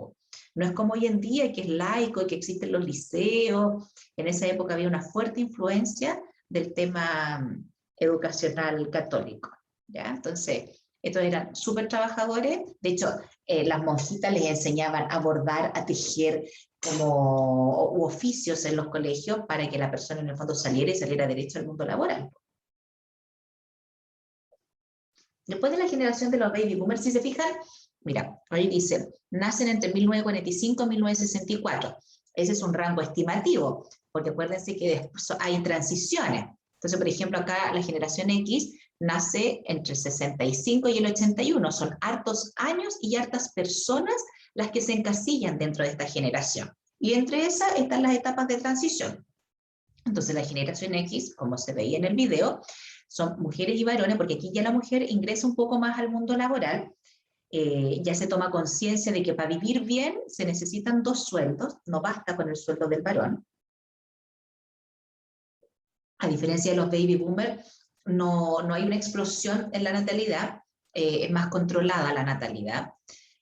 No es como hoy en día que es laico y que existen los liceos. En esa época había una fuerte influencia del tema educacional católico, ¿ya? Entonces, estos eran súper trabajadores. De hecho, las monjitas les enseñaban a bordar, a tejer como oficios en los colegios para que la persona en el fondo saliera derecho al mundo laboral. Después de la generación de los baby boomers, si se fijan, mira, ahí dice, nacen entre 1945 y 1964. Ese es un rango estimativo, porque acuérdense que después hay transiciones. Entonces, por ejemplo, acá la generación X nace entre el 65 y el 81. Son hartos años y hartas personas las que se encasillan dentro de esta generación. Y entre esas están las etapas de transición. Entonces, la generación X, como se veía en el video, son mujeres y varones, porque aquí ya la mujer ingresa un poco más al mundo laboral. Ya se toma conciencia de que para vivir bien se necesitan 2 sueldos, no basta con el sueldo del varón. A diferencia de los baby boomers, no hay una explosión en la natalidad, es más controlada la natalidad.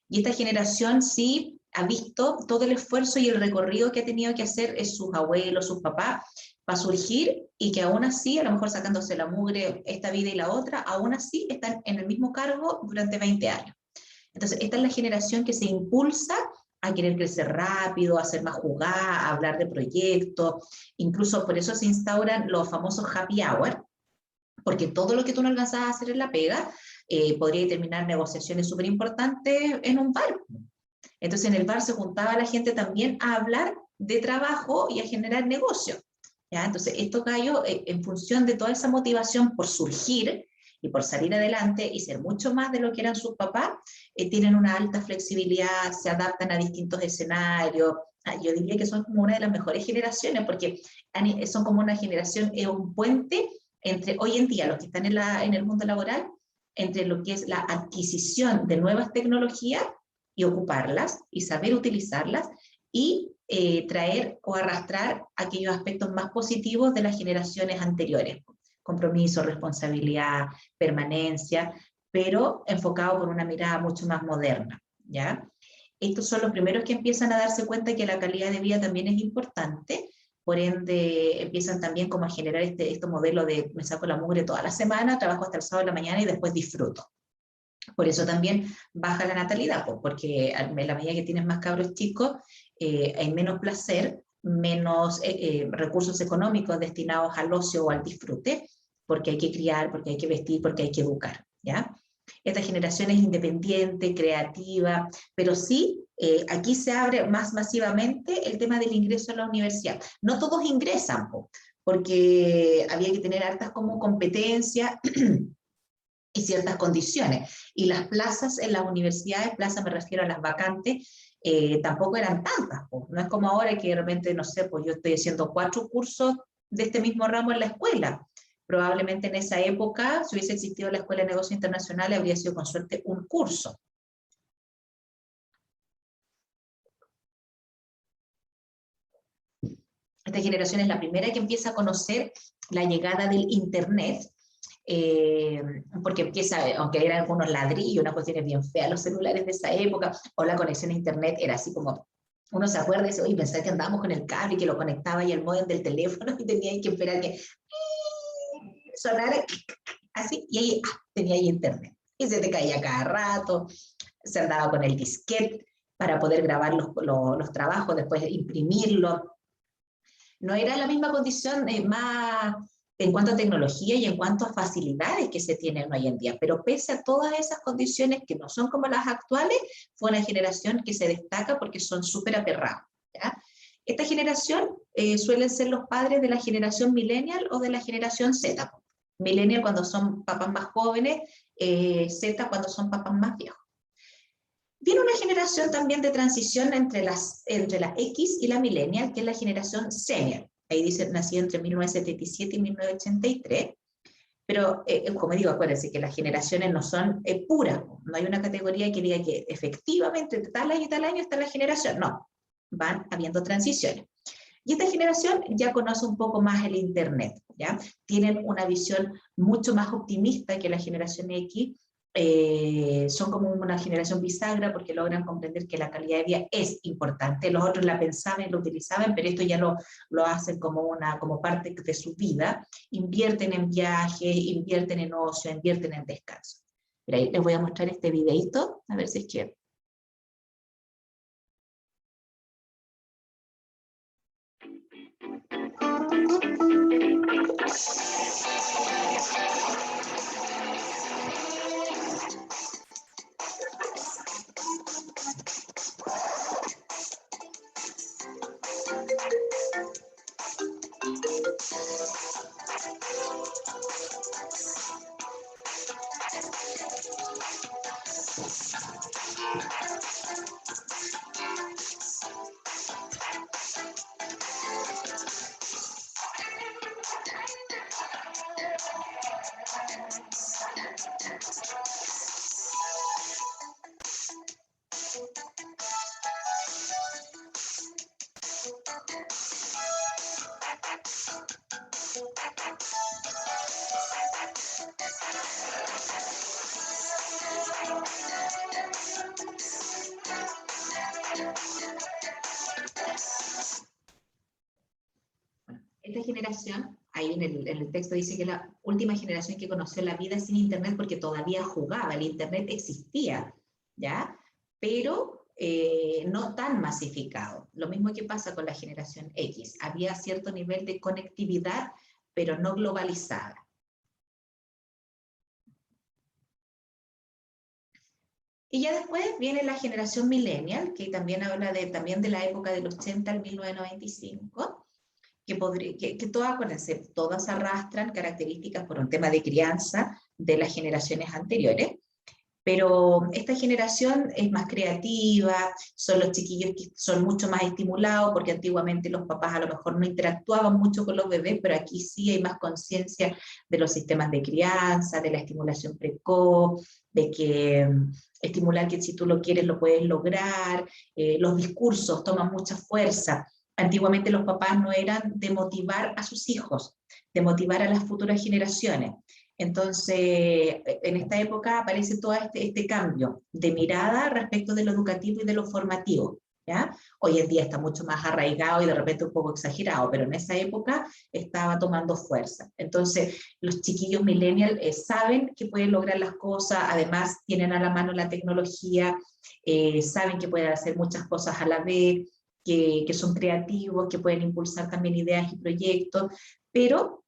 Y esta generación sí ha visto todo el esfuerzo y el recorrido que ha tenido que hacer sus abuelos, sus papás, para surgir, y que aún así, a lo mejor sacándose la mugre esta vida y la otra, aún así están en el mismo cargo durante 20 años. Entonces, esta es la generación que se impulsa a querer crecer rápido, a ser más jugada, a hablar de proyectos, incluso por eso se instauran los famosos happy hour, porque todo lo que tú no alcanzabas a hacer en la pega, podría terminar negociaciones súper importantes en un bar. Entonces en el bar se juntaba la gente también a hablar de trabajo y a generar negocio, ¿ya? Entonces estos gallos, en función de toda esa motivación por surgir y por salir adelante y ser mucho más de lo que eran sus papás, tienen una alta flexibilidad, se adaptan a distintos escenarios. Yo diría que son como una de las mejores generaciones, porque son como una generación, un puente entre hoy en día los que están en el mundo laboral, entre lo que es la adquisición de nuevas tecnologías y ocuparlas y saber utilizarlas, y traer o arrastrar aquellos aspectos más positivos de las generaciones anteriores. Compromiso, responsabilidad, permanencia, pero enfocado por una mirada mucho más moderna, ¿ya? Estos son los primeros que empiezan a darse cuenta que la calidad de vida también es importante, por ende empiezan también como a generar este modelo de me saco la mugre toda la semana, trabajo hasta el sábado de la mañana y después disfruto. Por eso también baja la natalidad, porque en la medida que tienes más cabros chicos, hay menos placer, menos recursos económicos destinados al ocio o al disfrute, porque hay que criar, porque hay que vestir, porque hay que educar, ¿ya? Esta generación es independiente, creativa, pero sí, aquí se abre más masivamente el tema del ingreso a la universidad. No todos ingresan, porque había que tener hartas como competencias y ciertas condiciones. Y las plazas en las universidades, plazas me refiero a las vacantes, tampoco eran tantas. No es como ahora que de repente, no sé, pues yo estoy haciendo 4 cursos de este mismo ramo en la escuela. Probablemente en esa época, si hubiese existido la Escuela de Negocios Internacionales, habría sido con suerte un curso. Esta generación es la primera que empieza a conocer la llegada del Internet, porque empieza, aunque eran algunos ladrillos, unas cuestiones bien feas, los celulares de esa época, o la conexión a Internet era así como, uno se acuerda y dice, oye, pensaba que andábamos con el cable y que lo conectaba y el módem del teléfono y tenía que esperar que sonara así, y ahí tenía ahí Internet. Y se te caía cada rato, se andaba con el disquete para poder grabar los trabajos, después imprimirlo. No era la misma condición más en cuanto a tecnología y en cuanto a facilidades que se tienen hoy en día, pero pese a todas esas condiciones que no son como las actuales, fue una generación que se destaca porque son súper aperrados, ¿ya? Esta generación suelen ser los padres de la generación millennial o de la generación Z. Millennial cuando son papás más jóvenes, Z cuando son papás más viejos. Viene una generación también de transición entre la X y la millennial, que es la generación senior. Ahí dice, nací entre 1977 y 1983. Pero, como digo, acuérdense que las generaciones no son puras. No hay una categoría que diga que efectivamente de tal año y tal año está la generación. No, van habiendo transiciones. Y esta generación ya conoce un poco más el Internet, ¿ya? Tienen una visión mucho más optimista que la generación X. Son como una generación bisagra porque logran comprender que la calidad de vida es importante. Los otros la pensaban y lo utilizaban, pero esto ya lo hacen como parte de su vida. Invierten en viajes, invierten en ocio, invierten en descanso. Pero ahí les voy a mostrar este videito, a ver si es que... Esta generación, ahí en el texto dice que es la última generación que conoció la vida sin Internet porque todavía jugaba, el Internet existía, ¿ya? Pero no tan masificado. Lo mismo que pasa con la generación X. Había cierto nivel de conectividad, pero no globalizada. Y ya después viene la generación millennial, que también habla también de la época del 80 al 1995, que todas, acuérdense, todas arrastran características por un tema de crianza de las generaciones anteriores, pero esta generación es más creativa, son los chiquillos que son mucho más estimulados, porque antiguamente los papás a lo mejor no interactuaban mucho con los bebés, pero aquí sí hay más conciencia de los sistemas de crianza, de la estimulación precoz, de que estimular que si tú lo quieres lo puedes lograr, los discursos toman mucha fuerza. Antiguamente los papás no eran de motivar a sus hijos, de motivar a las futuras generaciones. Entonces, en esta época aparece todo este cambio de mirada respecto de lo educativo y de lo formativo, ¿ya? Hoy en día está mucho más arraigado y de repente un poco exagerado, pero en esa época estaba tomando fuerza. Entonces, los chiquillos millennials saben que pueden lograr las cosas, además tienen a la mano la tecnología, saben que pueden hacer muchas cosas a la vez, que son creativos, que pueden impulsar también ideas y proyectos, pero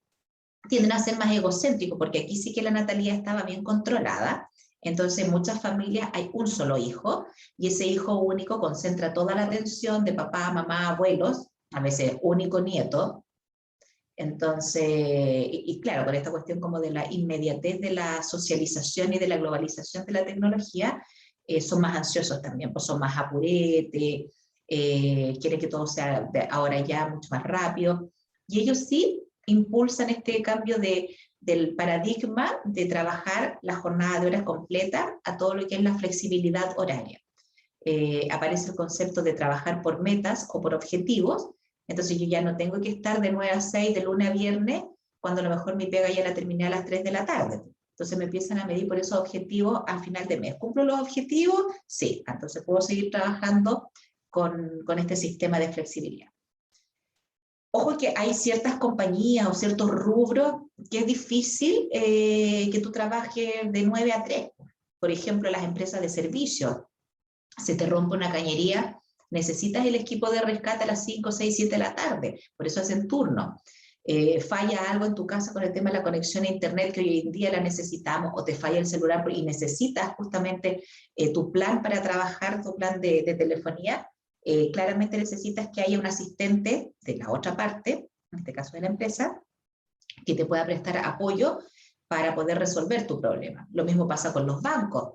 tienden a ser más egocéntricos, porque aquí sí que la natalidad estaba bien controlada. Entonces en muchas familias hay un solo hijo, y ese hijo único concentra toda la atención de papá, mamá, abuelos, a veces único nieto. Entonces, y claro, con esta cuestión como de la inmediatez de la socialización y de la globalización de la tecnología, son más ansiosos también, pues son más apurete, quieren que todo sea ahora ya mucho más rápido, y ellos sí impulsan este cambio del paradigma de trabajar la jornada de horas completa a todo lo que es la flexibilidad horaria. Aparece el concepto de trabajar por metas o por objetivos. Entonces yo ya no tengo que estar de 9 a 6, de lunes a viernes, cuando a lo mejor mi pega ya la terminé a las 3 de la tarde. Entonces me empiezan a medir por esos objetivos al final de mes. ¿Cumplo los objetivos? Sí. Entonces puedo seguir trabajando con este sistema de flexibilidad. Ojo que hay ciertas compañías o ciertos rubros que es difícil que tú trabajes de 9 a 3. Por ejemplo, las empresas de servicios. Se te rompe una cañería, necesitas el equipo de rescate a las 5, 6, 7 de la tarde, por eso hacen turno. Falla algo en tu casa con el tema de la conexión a internet, que hoy en día la necesitamos, o te falla el celular y necesitas justamente tu plan para trabajar, tu plan de telefonía, claramente necesitas que haya un asistente de la otra parte, en este caso de la empresa, que te pueda prestar apoyo para poder resolver tu problema. Lo mismo pasa con los bancos.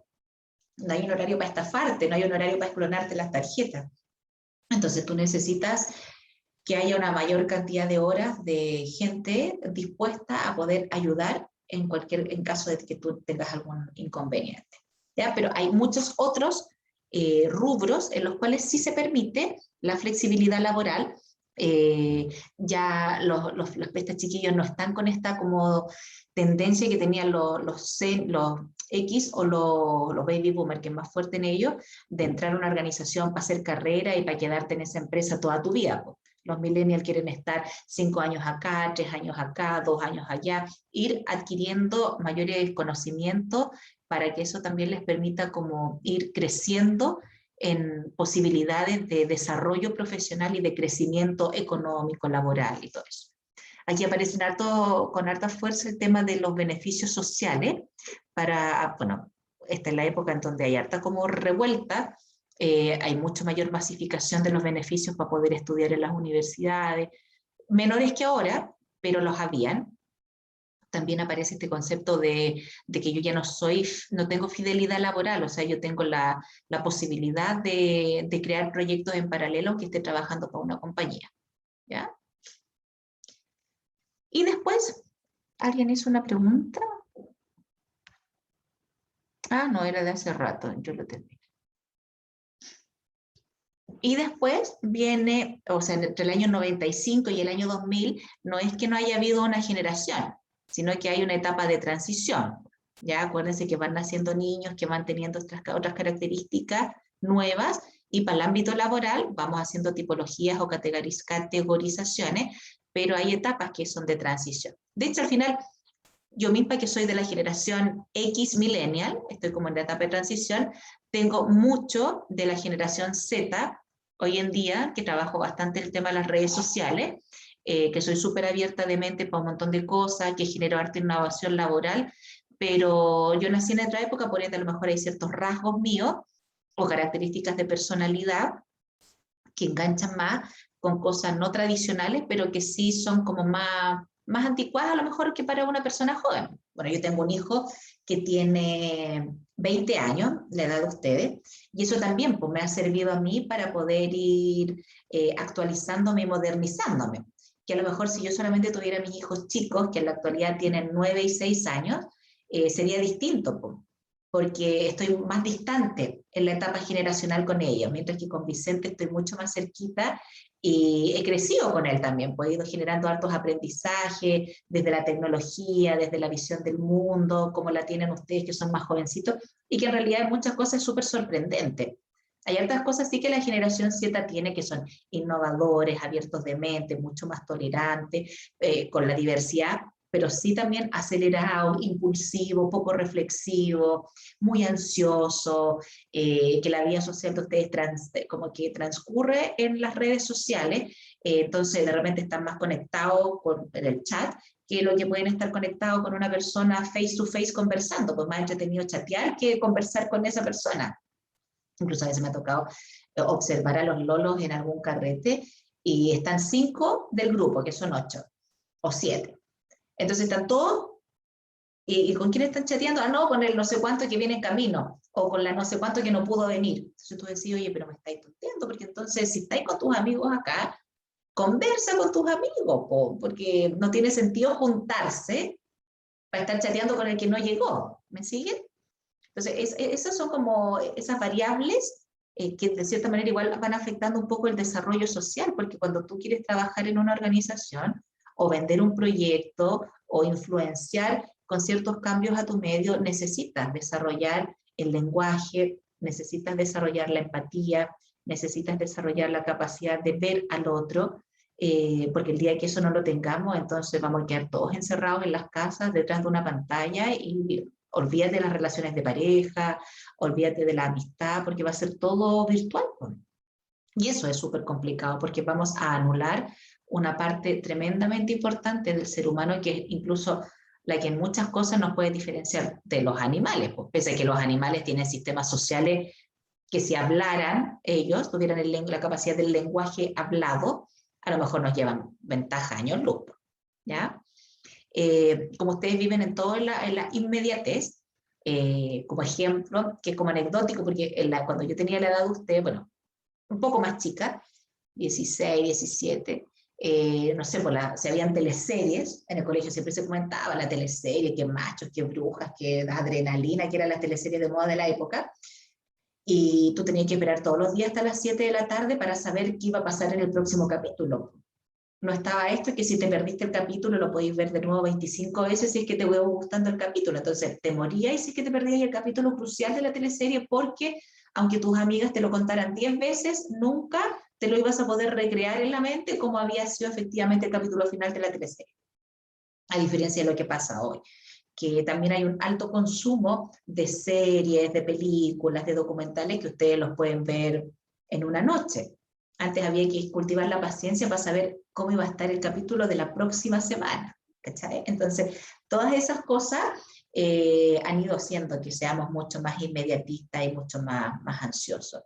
No hay un horario para estafarte, no hay un horario para clonarte las tarjetas. Entonces tú necesitas que haya una mayor cantidad de horas de gente dispuesta a poder ayudar en caso de que tú tengas algún inconveniente. ¿Ya? Pero hay muchos otros rubros en los cuales sí se permite la flexibilidad laboral. Ya los pestes chiquillos no están con esta como tendencia que tenían los X o los baby boomers, que es más fuerte en ellos, de entrar a una organización para hacer carrera y para quedarte en esa empresa toda tu vida. Los millennials quieren estar 5 años acá, 3 años acá, 2 años allá, ir adquiriendo mayores conocimientos para que eso también les permita como ir creciendo en posibilidades de desarrollo profesional y de crecimiento económico, laboral y todo eso. Aquí aparece con harta fuerza el tema de los beneficios sociales bueno, esta es la época en donde hay harta como revuelta, hay mucha mayor masificación de los beneficios para poder estudiar en las universidades, menores que ahora, pero los habían. También aparece este concepto de que yo ya no tengo fidelidad laboral, o sea, yo tengo la posibilidad de crear proyectos en paralelo aunque esté trabajando para una compañía. ¿Ya? Y después, ¿alguien hizo una pregunta? Ah, no, era de hace rato, yo lo terminé. Y después viene, o sea, entre el año 95 y el año 2000, no es que no haya habido una generación, sino que hay una etapa de transición. Ya acuérdense que van naciendo niños que van teniendo otras características nuevas, y para el ámbito laboral vamos haciendo tipologías o categorizaciones, pero hay etapas que son de transición. De hecho, al final, yo misma que soy de la generación X millennial, estoy como en la etapa de transición, tengo mucho de la generación Z, hoy en día, que trabajo bastante el tema de las redes sociales, que soy súper abierta de mente para un montón de cosas, que genero arte innovación laboral, pero yo nací en otra época, por ende a lo mejor hay ciertos rasgos míos o características de personalidad que enganchan más con cosas no tradicionales, pero que sí son como más anticuadas a lo mejor que para una persona joven. Bueno, yo tengo un hijo que tiene 20 años, la edad de ustedes, y eso también pues, me ha servido a mí para poder ir actualizándome y modernizándome. Que a lo mejor si yo solamente tuviera mis hijos chicos, que en la actualidad tienen 9 y 6 años, sería distinto, pues, porque estoy más distante en la etapa generacional con ellos, mientras que con Vicente estoy mucho más cerquita y he crecido con él también, pues he ido generando hartos aprendizajes desde la tecnología, desde la visión del mundo, como la tienen ustedes que son más jovencitos, y que en realidad en muchas cosas es súper sorprendente. Hay otras cosas sí que la generación Z tiene, que son innovadores, abiertos de mente, mucho más tolerantes, con la diversidad, pero sí también acelerado, impulsivo, poco reflexivo, muy ansioso, que la vida social de ustedes como que transcurre en las redes sociales, entonces de repente están más conectados en el chat que lo que pueden estar conectados con una persona face to face conversando, pues más entretenido chatear que conversar con esa persona. Incluso a veces me ha tocado observar a los lolos en algún carrete y están 5 del grupo, que son 8 o 7. Entonces están todos, ¿y con quién están chateando? Ah, no, con el no sé cuánto que viene en camino, o con la no sé cuánto que no pudo venir. Entonces tú decís, oye, pero me estáis tonteando, porque entonces si estáis con tus amigos acá, conversa con tus amigos, porque no tiene sentido juntarse para estar chateando con el que no llegó. ¿Me siguen? Entonces, esas son como esas variables que de cierta manera igual van afectando un poco el desarrollo social, porque cuando tú quieres trabajar en una organización o vender un proyecto o influenciar con ciertos cambios a tu medio, necesitas desarrollar el lenguaje, necesitas desarrollar la empatía, necesitas desarrollar la capacidad de ver al otro, porque el día que eso no lo tengamos, entonces vamos a quedar todos encerrados en las casas detrás de una pantalla y olvídate de las relaciones de pareja, olvídate de la amistad, porque va a ser todo virtual. Y eso es súper complicado, porque vamos a anular una parte tremendamente importante del ser humano, que es incluso la que en muchas cosas nos puede diferenciar de los animales, pues, pese a que los animales tienen sistemas sociales que si hablaran ellos, tuvieran la capacidad del lenguaje hablado, a lo mejor nos llevan ventaja años luz, ¿ya? Como ustedes viven en todo en la inmediatez, como ejemplo, que es como anecdótico, porque cuando yo tenía la edad de usted, bueno, un poco más chica, 16, 17, no sé, si habían teleseries, en el colegio siempre se comentaba la teleserie, que machos, que brujas, que adrenalina, que eran las teleseries de moda de la época, y tú tenías que esperar todos los días hasta las 7 de la tarde para saber qué iba a pasar en el próximo capítulo. No estaba esto que si te perdiste el capítulo lo podéis ver de nuevo 25 veces si es que te hubo gustando el capítulo. Entonces te morías si es que te perdías el capítulo crucial de la teleserie, porque aunque tus amigas te lo contaran 10 veces, nunca te lo ibas a poder recrear en la mente como había sido efectivamente el capítulo final de la teleserie. A diferencia de lo que pasa hoy, que también hay un alto consumo de series, de películas, de documentales que ustedes los pueden ver en una noche. Antes había que cultivar la paciencia para saber cómo iba a estar el capítulo de la próxima semana, ¿cachai? Entonces, todas esas cosas han ido haciendo que seamos mucho más inmediatistas y mucho más ansiosos.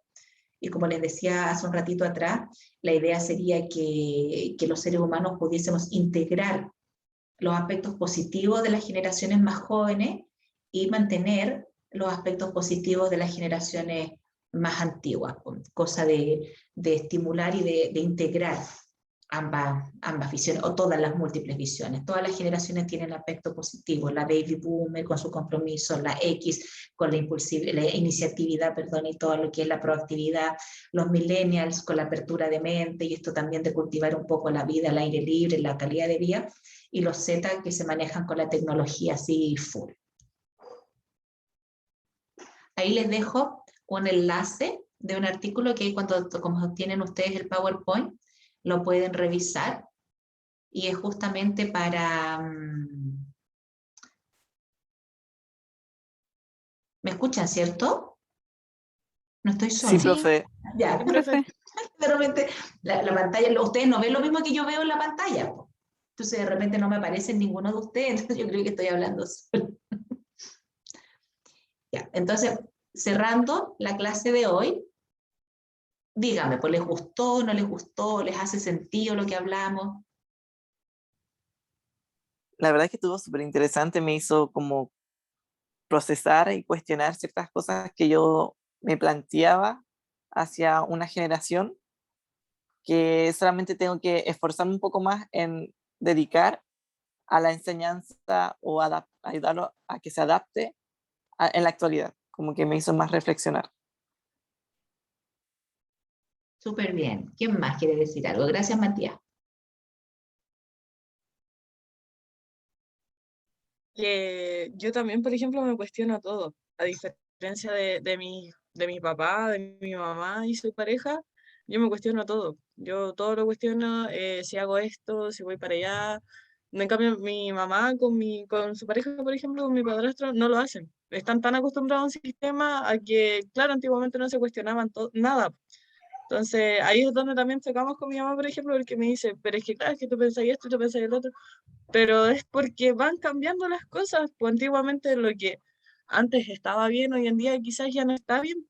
Y como les decía hace un ratito atrás, la idea sería que los seres humanos pudiésemos integrar los aspectos positivos de las generaciones más jóvenes y mantener los aspectos positivos de las generaciones más antiguas, cosa de estimular y de integrar ambas visiones, o todas las múltiples visiones. Todas las generaciones tienen aspectos positivos, la baby boomer con su compromiso, la X con la iniciatividad, y todo lo que es la proactividad, los millennials con la apertura de mente, y esto también de cultivar un poco la vida al aire libre, la calidad de vida, y los Z que se manejan con la tecnología así full. Ahí les dejo un enlace de un artículo que como tienen ustedes el PowerPoint, lo pueden revisar, y es justamente para... ¿Me escuchan, cierto? No estoy sola. Sí, profe. Ya, profe. De repente la pantalla, ustedes no ven lo mismo que yo veo en la pantalla. Entonces de repente no me aparece ninguno de ustedes, entonces yo creo que estoy hablando sola. Ya, entonces, cerrando la clase de hoy, dígame, pues, ¿les gustó, no les gustó, les hace sentido lo que hablamos? La verdad es que estuvo súper interesante, me hizo como procesar y cuestionar ciertas cosas que yo me planteaba hacia una generación, que solamente tengo que esforzarme un poco más en dedicar a la enseñanza o ayudarlo a que se adapte en la actualidad, como que me hizo más reflexionar. Súper bien. ¿Quién más quiere decir algo? Gracias, Matías. Que yo también, por ejemplo, me cuestiono todo, a diferencia de mi papá, de mi mamá y su pareja, yo me cuestiono todo. Yo todo lo cuestiono, si hago esto, si voy para allá, En cambio, mi mamá con su pareja, por ejemplo, con mi padrastro, no lo hacen. Están tan acostumbrados a un sistema a que, claro, antiguamente no se cuestionaban nada. Entonces, ahí es donde también chocamos con mi mamá, por ejemplo, porque me dice, pero es que claro, es que tú pensás esto y tú pensás el otro. Pero es porque van cambiando las cosas. Pues antiguamente lo que antes estaba bien, hoy en día quizás ya no está bien.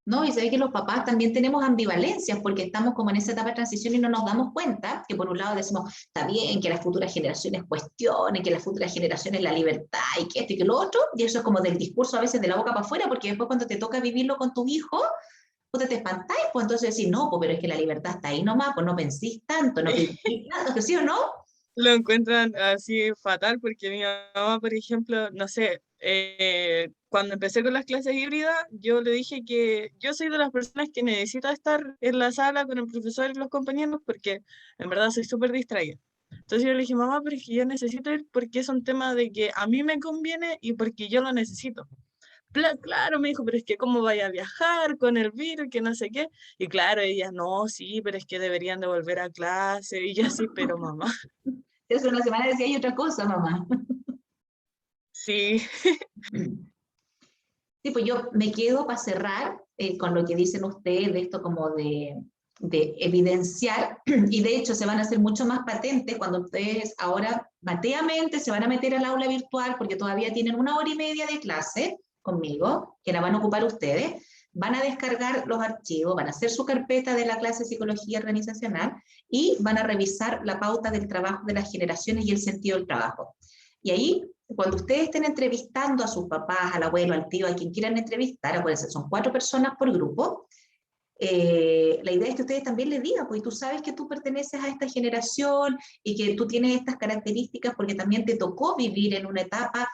¿No? Y se ve que los papás también tenemos ambivalencias porque estamos como en esa etapa de transición y no nos damos cuenta que por un lado decimos, está bien que las futuras generaciones cuestionen, que las futuras generaciones la libertad y que esto y que lo otro, y eso es como del discurso a veces de la boca para afuera, porque después cuando te toca vivirlo con tus hijos, pues te espantáis, pues entonces decís, no, pues pero es que la libertad está ahí nomás, pues no pensís tanto, no critiquís tanto, ¿sí o no? Lo encuentran así fatal porque mi mamá, por ejemplo, no sé, cuando empecé con las clases híbridas, yo le dije que yo soy de las personas que necesita estar en la sala con el profesor y los compañeros porque en verdad soy súper distraída. Entonces yo le dije, mamá, pero es que yo necesito ir porque es un tema de que a mí me conviene y porque yo lo necesito. Claro, me dijo, pero es que cómo vaya a viajar con el virus, que no sé qué. Y claro, ella, no, sí, pero es que deberían de volver a clase. Y yo así, pero mamá. Eso una semana decía y otra cosa, mamá. Sí. Sí, pues yo me quedo para cerrar con lo que dicen ustedes de esto como de evidenciar, y de hecho se van a hacer mucho más patentes cuando ustedes ahora mateamente se van a meter al aula virtual porque todavía tienen 1 hora y media de clase conmigo, que la van a ocupar ustedes, van a descargar los archivos, van a hacer su carpeta de la clase de psicología organizacional y van a revisar la pauta del trabajo de las generaciones y el sentido del trabajo. Y ahí, cuando ustedes estén entrevistando a sus papás, al abuelo, al tío, a quien quieran entrevistar, acuérdense, son 4 personas por grupo, la idea es que ustedes también les digan, pues tú sabes que tú perteneces a esta generación y que tú tienes estas características porque también te tocó vivir en una etapa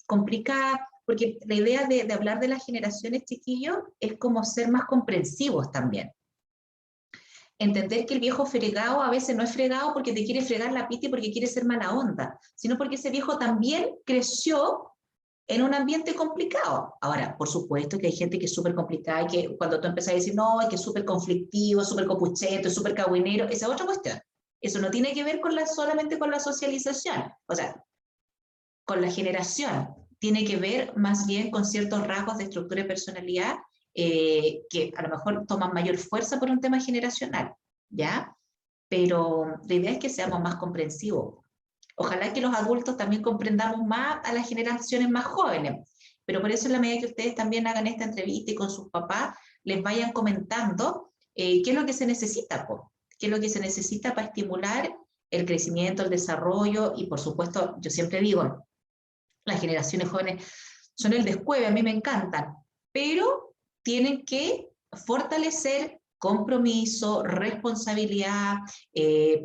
complicada, porque la idea de hablar de las generaciones, chiquillos, es como ser más comprensivos también. Entender que el viejo fregado a veces no es fregado porque te quiere fregar la pita y porque quiere ser mala onda, sino porque ese viejo también creció en un ambiente complicado. Ahora, por supuesto que hay gente que es súper complicada y que cuando tú empiezas a decir, no, es que es súper conflictivo, súper copuchento, súper cagüinero, esa es otra cuestión. Eso no tiene que ver con solamente con la socialización, o sea, con la generación. Tiene que ver más bien con ciertos rasgos de estructura y personalidad que a lo mejor toman mayor fuerza por un tema generacional, ¿ya? Pero la idea es que seamos más comprensivos. Ojalá que los adultos también comprendamos más a las generaciones más jóvenes, pero por eso en la medida que ustedes también hagan esta entrevista y con sus papás les vayan comentando qué es lo que se necesita, qué es lo que se necesita para estimular el crecimiento, el desarrollo y por supuesto, yo siempre digo, las generaciones jóvenes son el descueve, a mí me encantan, pero tienen que fortalecer compromiso, responsabilidad,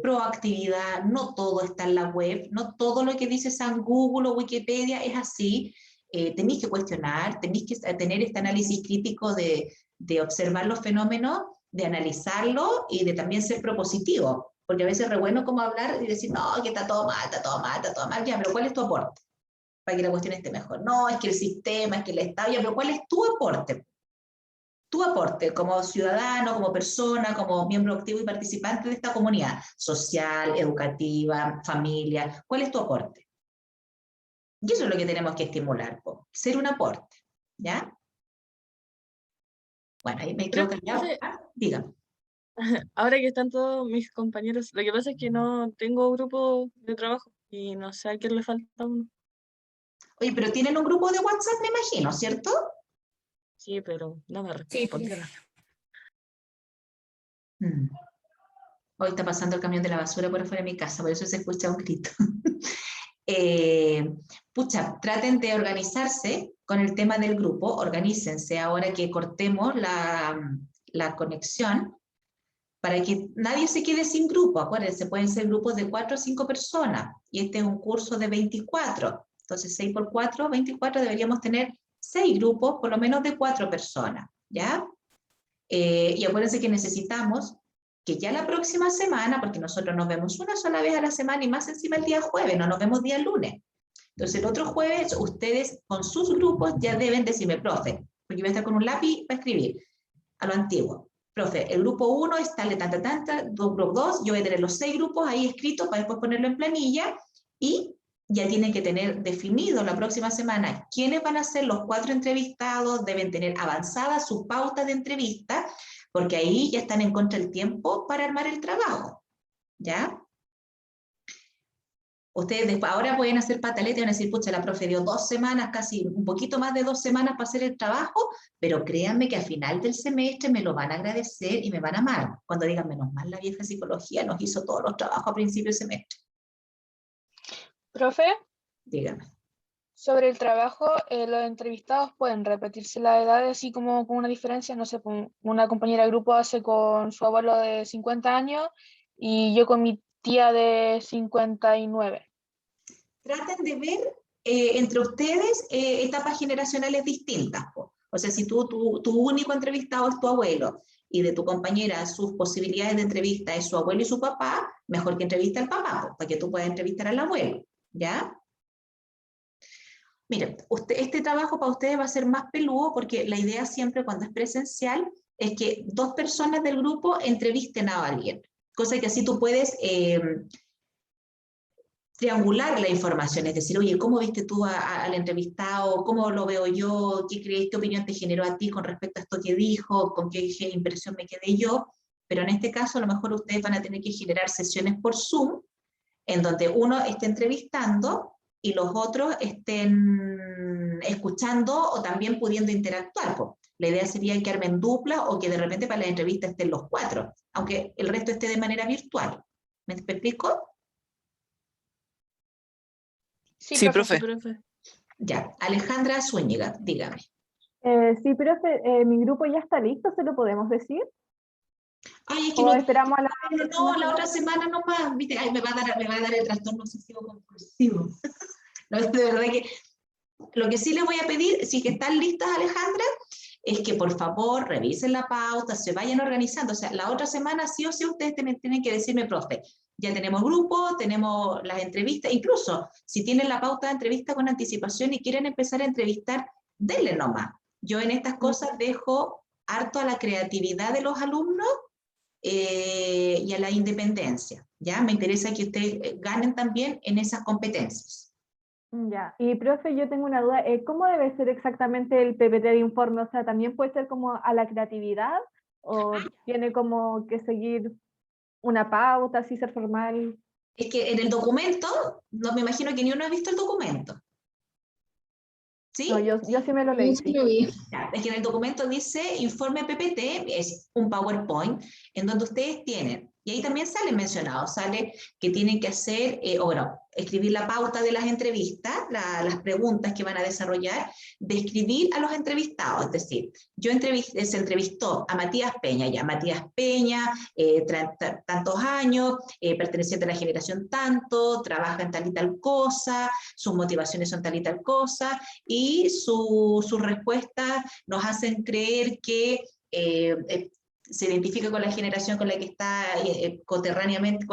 proactividad, no todo está en la web, no todo lo que dice San Google o Wikipedia es así, tenéis que cuestionar, tenéis que tener este análisis crítico de observar los fenómenos, de analizarlo y de también ser propositivo, porque a veces es re bueno como hablar y decir, no, que está todo mal, está todo mal, está todo mal, ya, pero ¿cuál es tu aporte? Para que la cuestión esté mejor. No, es que el sistema, es que el Estado, ya, pero ¿cuál es tu aporte? Tu aporte como ciudadano, como persona, como miembro activo y participante de esta comunidad social, educativa, familia. ¿Cuál es tu aporte? Y eso es lo que tenemos que estimular, ser un aporte, ¿ya? Bueno, ahí me quedo callado. Dígame. Ahora que están todos mis compañeros, lo que pasa es que no tengo grupo de trabajo y no sé a quién le falta uno. Oye, pero tienen un grupo de WhatsApp, me imagino, ¿cierto? Sí, pero no me respondieron. Hoy está pasando el camión de la basura por afuera de mi casa, por eso se escucha un grito. Pucha, traten de organizarse con el tema del grupo, organícense ahora que cortemos la conexión para que nadie se quede sin grupo. Acuérdense, pueden ser grupos de 4 o 5 personas y este es un curso de 24. Entonces 6 por 4, 24, deberíamos tener 6 grupos, por lo menos de 4 personas, ¿ya? Y acuérdense que necesitamos que ya la próxima semana, porque nosotros nos vemos una sola vez a la semana y más encima el día jueves, no nos vemos día lunes. Entonces el otro jueves ustedes con sus grupos ya deben decirme, profe, porque voy a estar con un lápiz para escribir, a lo antiguo. profe, el grupo 1 es tal de tanta, tanta, grupo 2, yo voy a tener los 6 grupos ahí escritos para después ponerlo en planilla, y ya tienen que tener definido la próxima semana quiénes van a ser los 4 entrevistados, deben tener avanzada su pauta de entrevista, porque ahí ya están en contra del tiempo para armar el trabajo, ¿ya? Ustedes después, ahora pueden hacer pataleta y van a decir, pucha, la profe dio 2 semanas, casi un poquito más de 2 semanas para hacer el trabajo, pero créanme que al final del semestre me lo van a agradecer y me van a amar. Cuando digan, menos mal, la vieja psicología nos hizo todos los trabajos a principio del semestre. Profe, Dígame. sobre el trabajo, los entrevistados pueden repetirse la edad así como con una diferencia, no sé, una compañera de grupo hace con su abuelo de 50 años y yo con mi tía de 59. Traten de ver entre ustedes etapas generacionales distintas, po. O sea, si tu único entrevistado es tu abuelo y de tu compañera sus posibilidades de entrevista es su abuelo y su papá, mejor que entrevista al papá, po, para que tú puedas entrevistar al abuelo, ¿ya? Miren, este trabajo para ustedes va a ser más peludo porque la idea siempre cuando es presencial es que 2 personas del grupo entrevisten a alguien, cosa que así tú puedes triangular la información, es decir, oye, ¿cómo viste tú al entrevistado? ¿Cómo lo veo yo? ¿Qué crees? ¿Qué opinión te generó a ti con respecto a esto que dijo? ¿Con qué impresión me quedé yo? Pero en este caso a lo mejor ustedes van a tener que generar sesiones por Zoom en donde uno esté entrevistando y los otros estén escuchando o también pudiendo interactuar, pues. La idea sería que armen dupla o que de repente para la entrevista estén los 4, aunque el resto esté de manera virtual. ¿Me explico? Sí, profe. Ya, Alejandra Zúñiga, dígame. Sí, profe, mi grupo ya está listo, ¿se lo podemos decir? Ay, es que ¿O no, esperamos a la no, la otra semana nomás, ¿viste? Ay, me va a dar el trastorno obsesivo compulsivo. No, es de verdad que lo que sí les voy a pedir, si que están listas, Alejandra, es que por favor revisen la pauta, se vayan organizando. O sea, la otra semana sí o sí ustedes tienen que decirme, profe, ya tenemos grupo, tenemos las entrevistas, incluso si tienen la pauta de entrevista con anticipación y quieren empezar a entrevistar, denle nomás. Yo en estas cosas dejo harto a la creatividad de los alumnos y a la independencia, ¿ya? Me interesa que ustedes ganen también en esas competencias. Ya, y profe, yo tengo una duda, ¿cómo debe ser exactamente el PPT de informe? O sea, ¿también puede ser como a la creatividad o tiene como que seguir una pauta, así ser formal? Es que en el documento, no me imagino que ni uno ha visto el documento. ¿Sí? No, yo sí me lo leí. Sí lo vi. Ya, es que en el documento dice informe PPT, es un PowerPoint, en donde ustedes tienen, y ahí también sale mencionado, sale que tienen que hacer, o bueno, escribir la pauta de las entrevistas, las preguntas que van a desarrollar, describir a los entrevistados, es decir, se entrevistó a Matías Peña, ya Matías Peña, tantos años, perteneciente a la generación tanto, trabaja en tal y tal cosa, sus motivaciones son tal y tal cosa, y sus respuestas nos hacen creer que se identifica con la generación con la que está coterráneamente,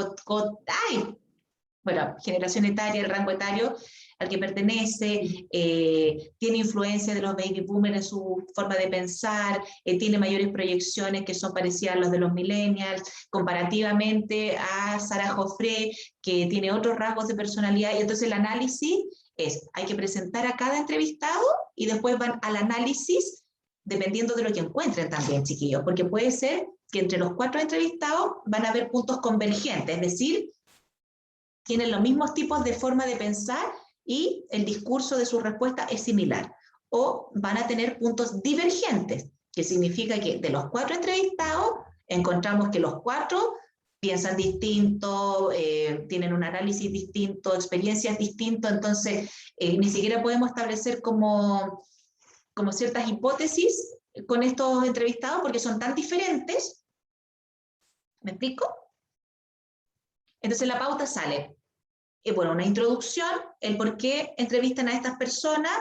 bueno, generación etaria, el rango etario al que pertenece, tiene influencia de los baby boomers en su forma de pensar, tiene mayores proyecciones que son parecidas a los de los millennials, comparativamente a Sara Joffre, que tiene otros rasgos de personalidad, y entonces el análisis hay que presentar a cada entrevistado y después van al análisis dependiendo de lo que encuentren también, chiquillos, porque puede ser que entre los 4 entrevistados van a haber puntos convergentes, es decir, tienen los mismos tipos de forma de pensar y el discurso de su respuesta es similar, o van a tener puntos divergentes, que significa que de los 4 entrevistados encontramos que los 4 piensan distinto, tienen un análisis distinto, experiencias distintas, entonces ni siquiera podemos establecer como ciertas hipótesis con estos entrevistados porque son tan diferentes. ¿Me explico? Entonces la pauta sale, bueno, una introducción, el por qué entrevistan a estas personas,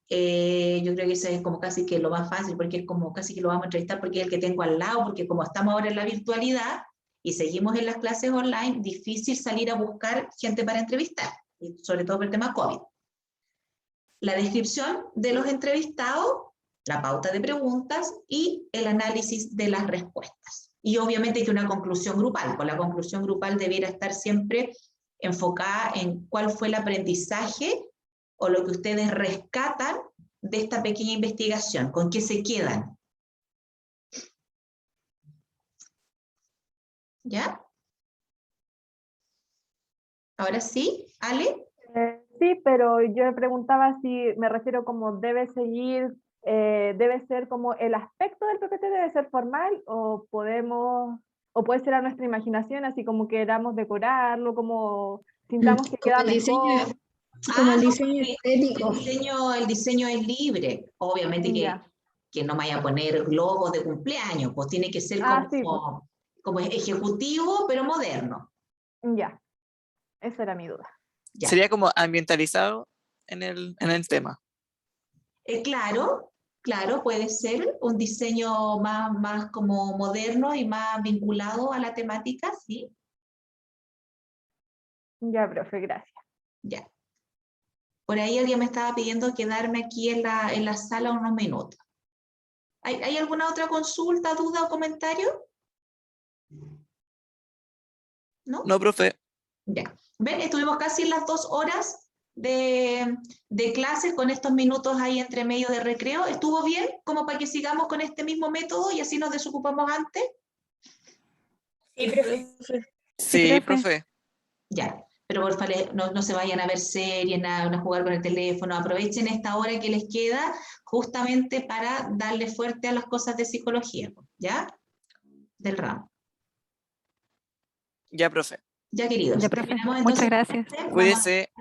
yo creo que eso es como casi que lo más fácil, porque es como casi que lo vamos a entrevistar porque es el que tengo al lado, porque como estamos ahora en la virtualidad y seguimos en las clases online, difícil salir a buscar gente para entrevistar, y sobre todo por el tema COVID. La descripción de los entrevistados, la pauta de preguntas y el análisis de las respuestas. Y obviamente que una conclusión grupal, pues la conclusión grupal debiera estar siempre enfocada en cuál fue el aprendizaje o lo que ustedes rescatan de esta pequeña investigación, con qué se quedan. ¿Ya? Ahora sí, Ale. Sí, pero yo me preguntaba si me refiero como debe ser como el aspecto del PPT debe ser formal o puede ser a nuestra imaginación, así como queramos decorarlo, como sintamos que queda mejor. Como el diseño estético. El diseño es libre, obviamente que no me vaya a poner globos de cumpleaños, pues tiene que ser como ejecutivo, pero moderno. Ya, esa era mi duda. Ya. Sería como ambientalizado en el tema. Claro, puede ser un diseño más como moderno y más vinculado a la temática, sí. Ya, profe, gracias. Ya. Por ahí alguien me estaba pidiendo quedarme aquí en la sala unos minutos. ¿Hay alguna otra consulta, duda o comentario? ¿No? No, profe. Ya. ¿Ven? Estuvimos casi en las 2 horas de clases con estos minutos ahí entre medio de recreo. ¿Estuvo bien? Como para que sigamos con este mismo método y así nos desocupamos antes. Sí, profe. Sí, profe. Ya. Pero por favor no se vayan a ver series, nada, no a jugar con el teléfono. Aprovechen esta hora que les queda justamente para darle fuerte a las cosas de psicología, ¿ya? Del ramo. Ya, profe. Ya, queridos. Ya, profe. Terminamos Muchas entonces. gracias. Vamos a- Cuídese.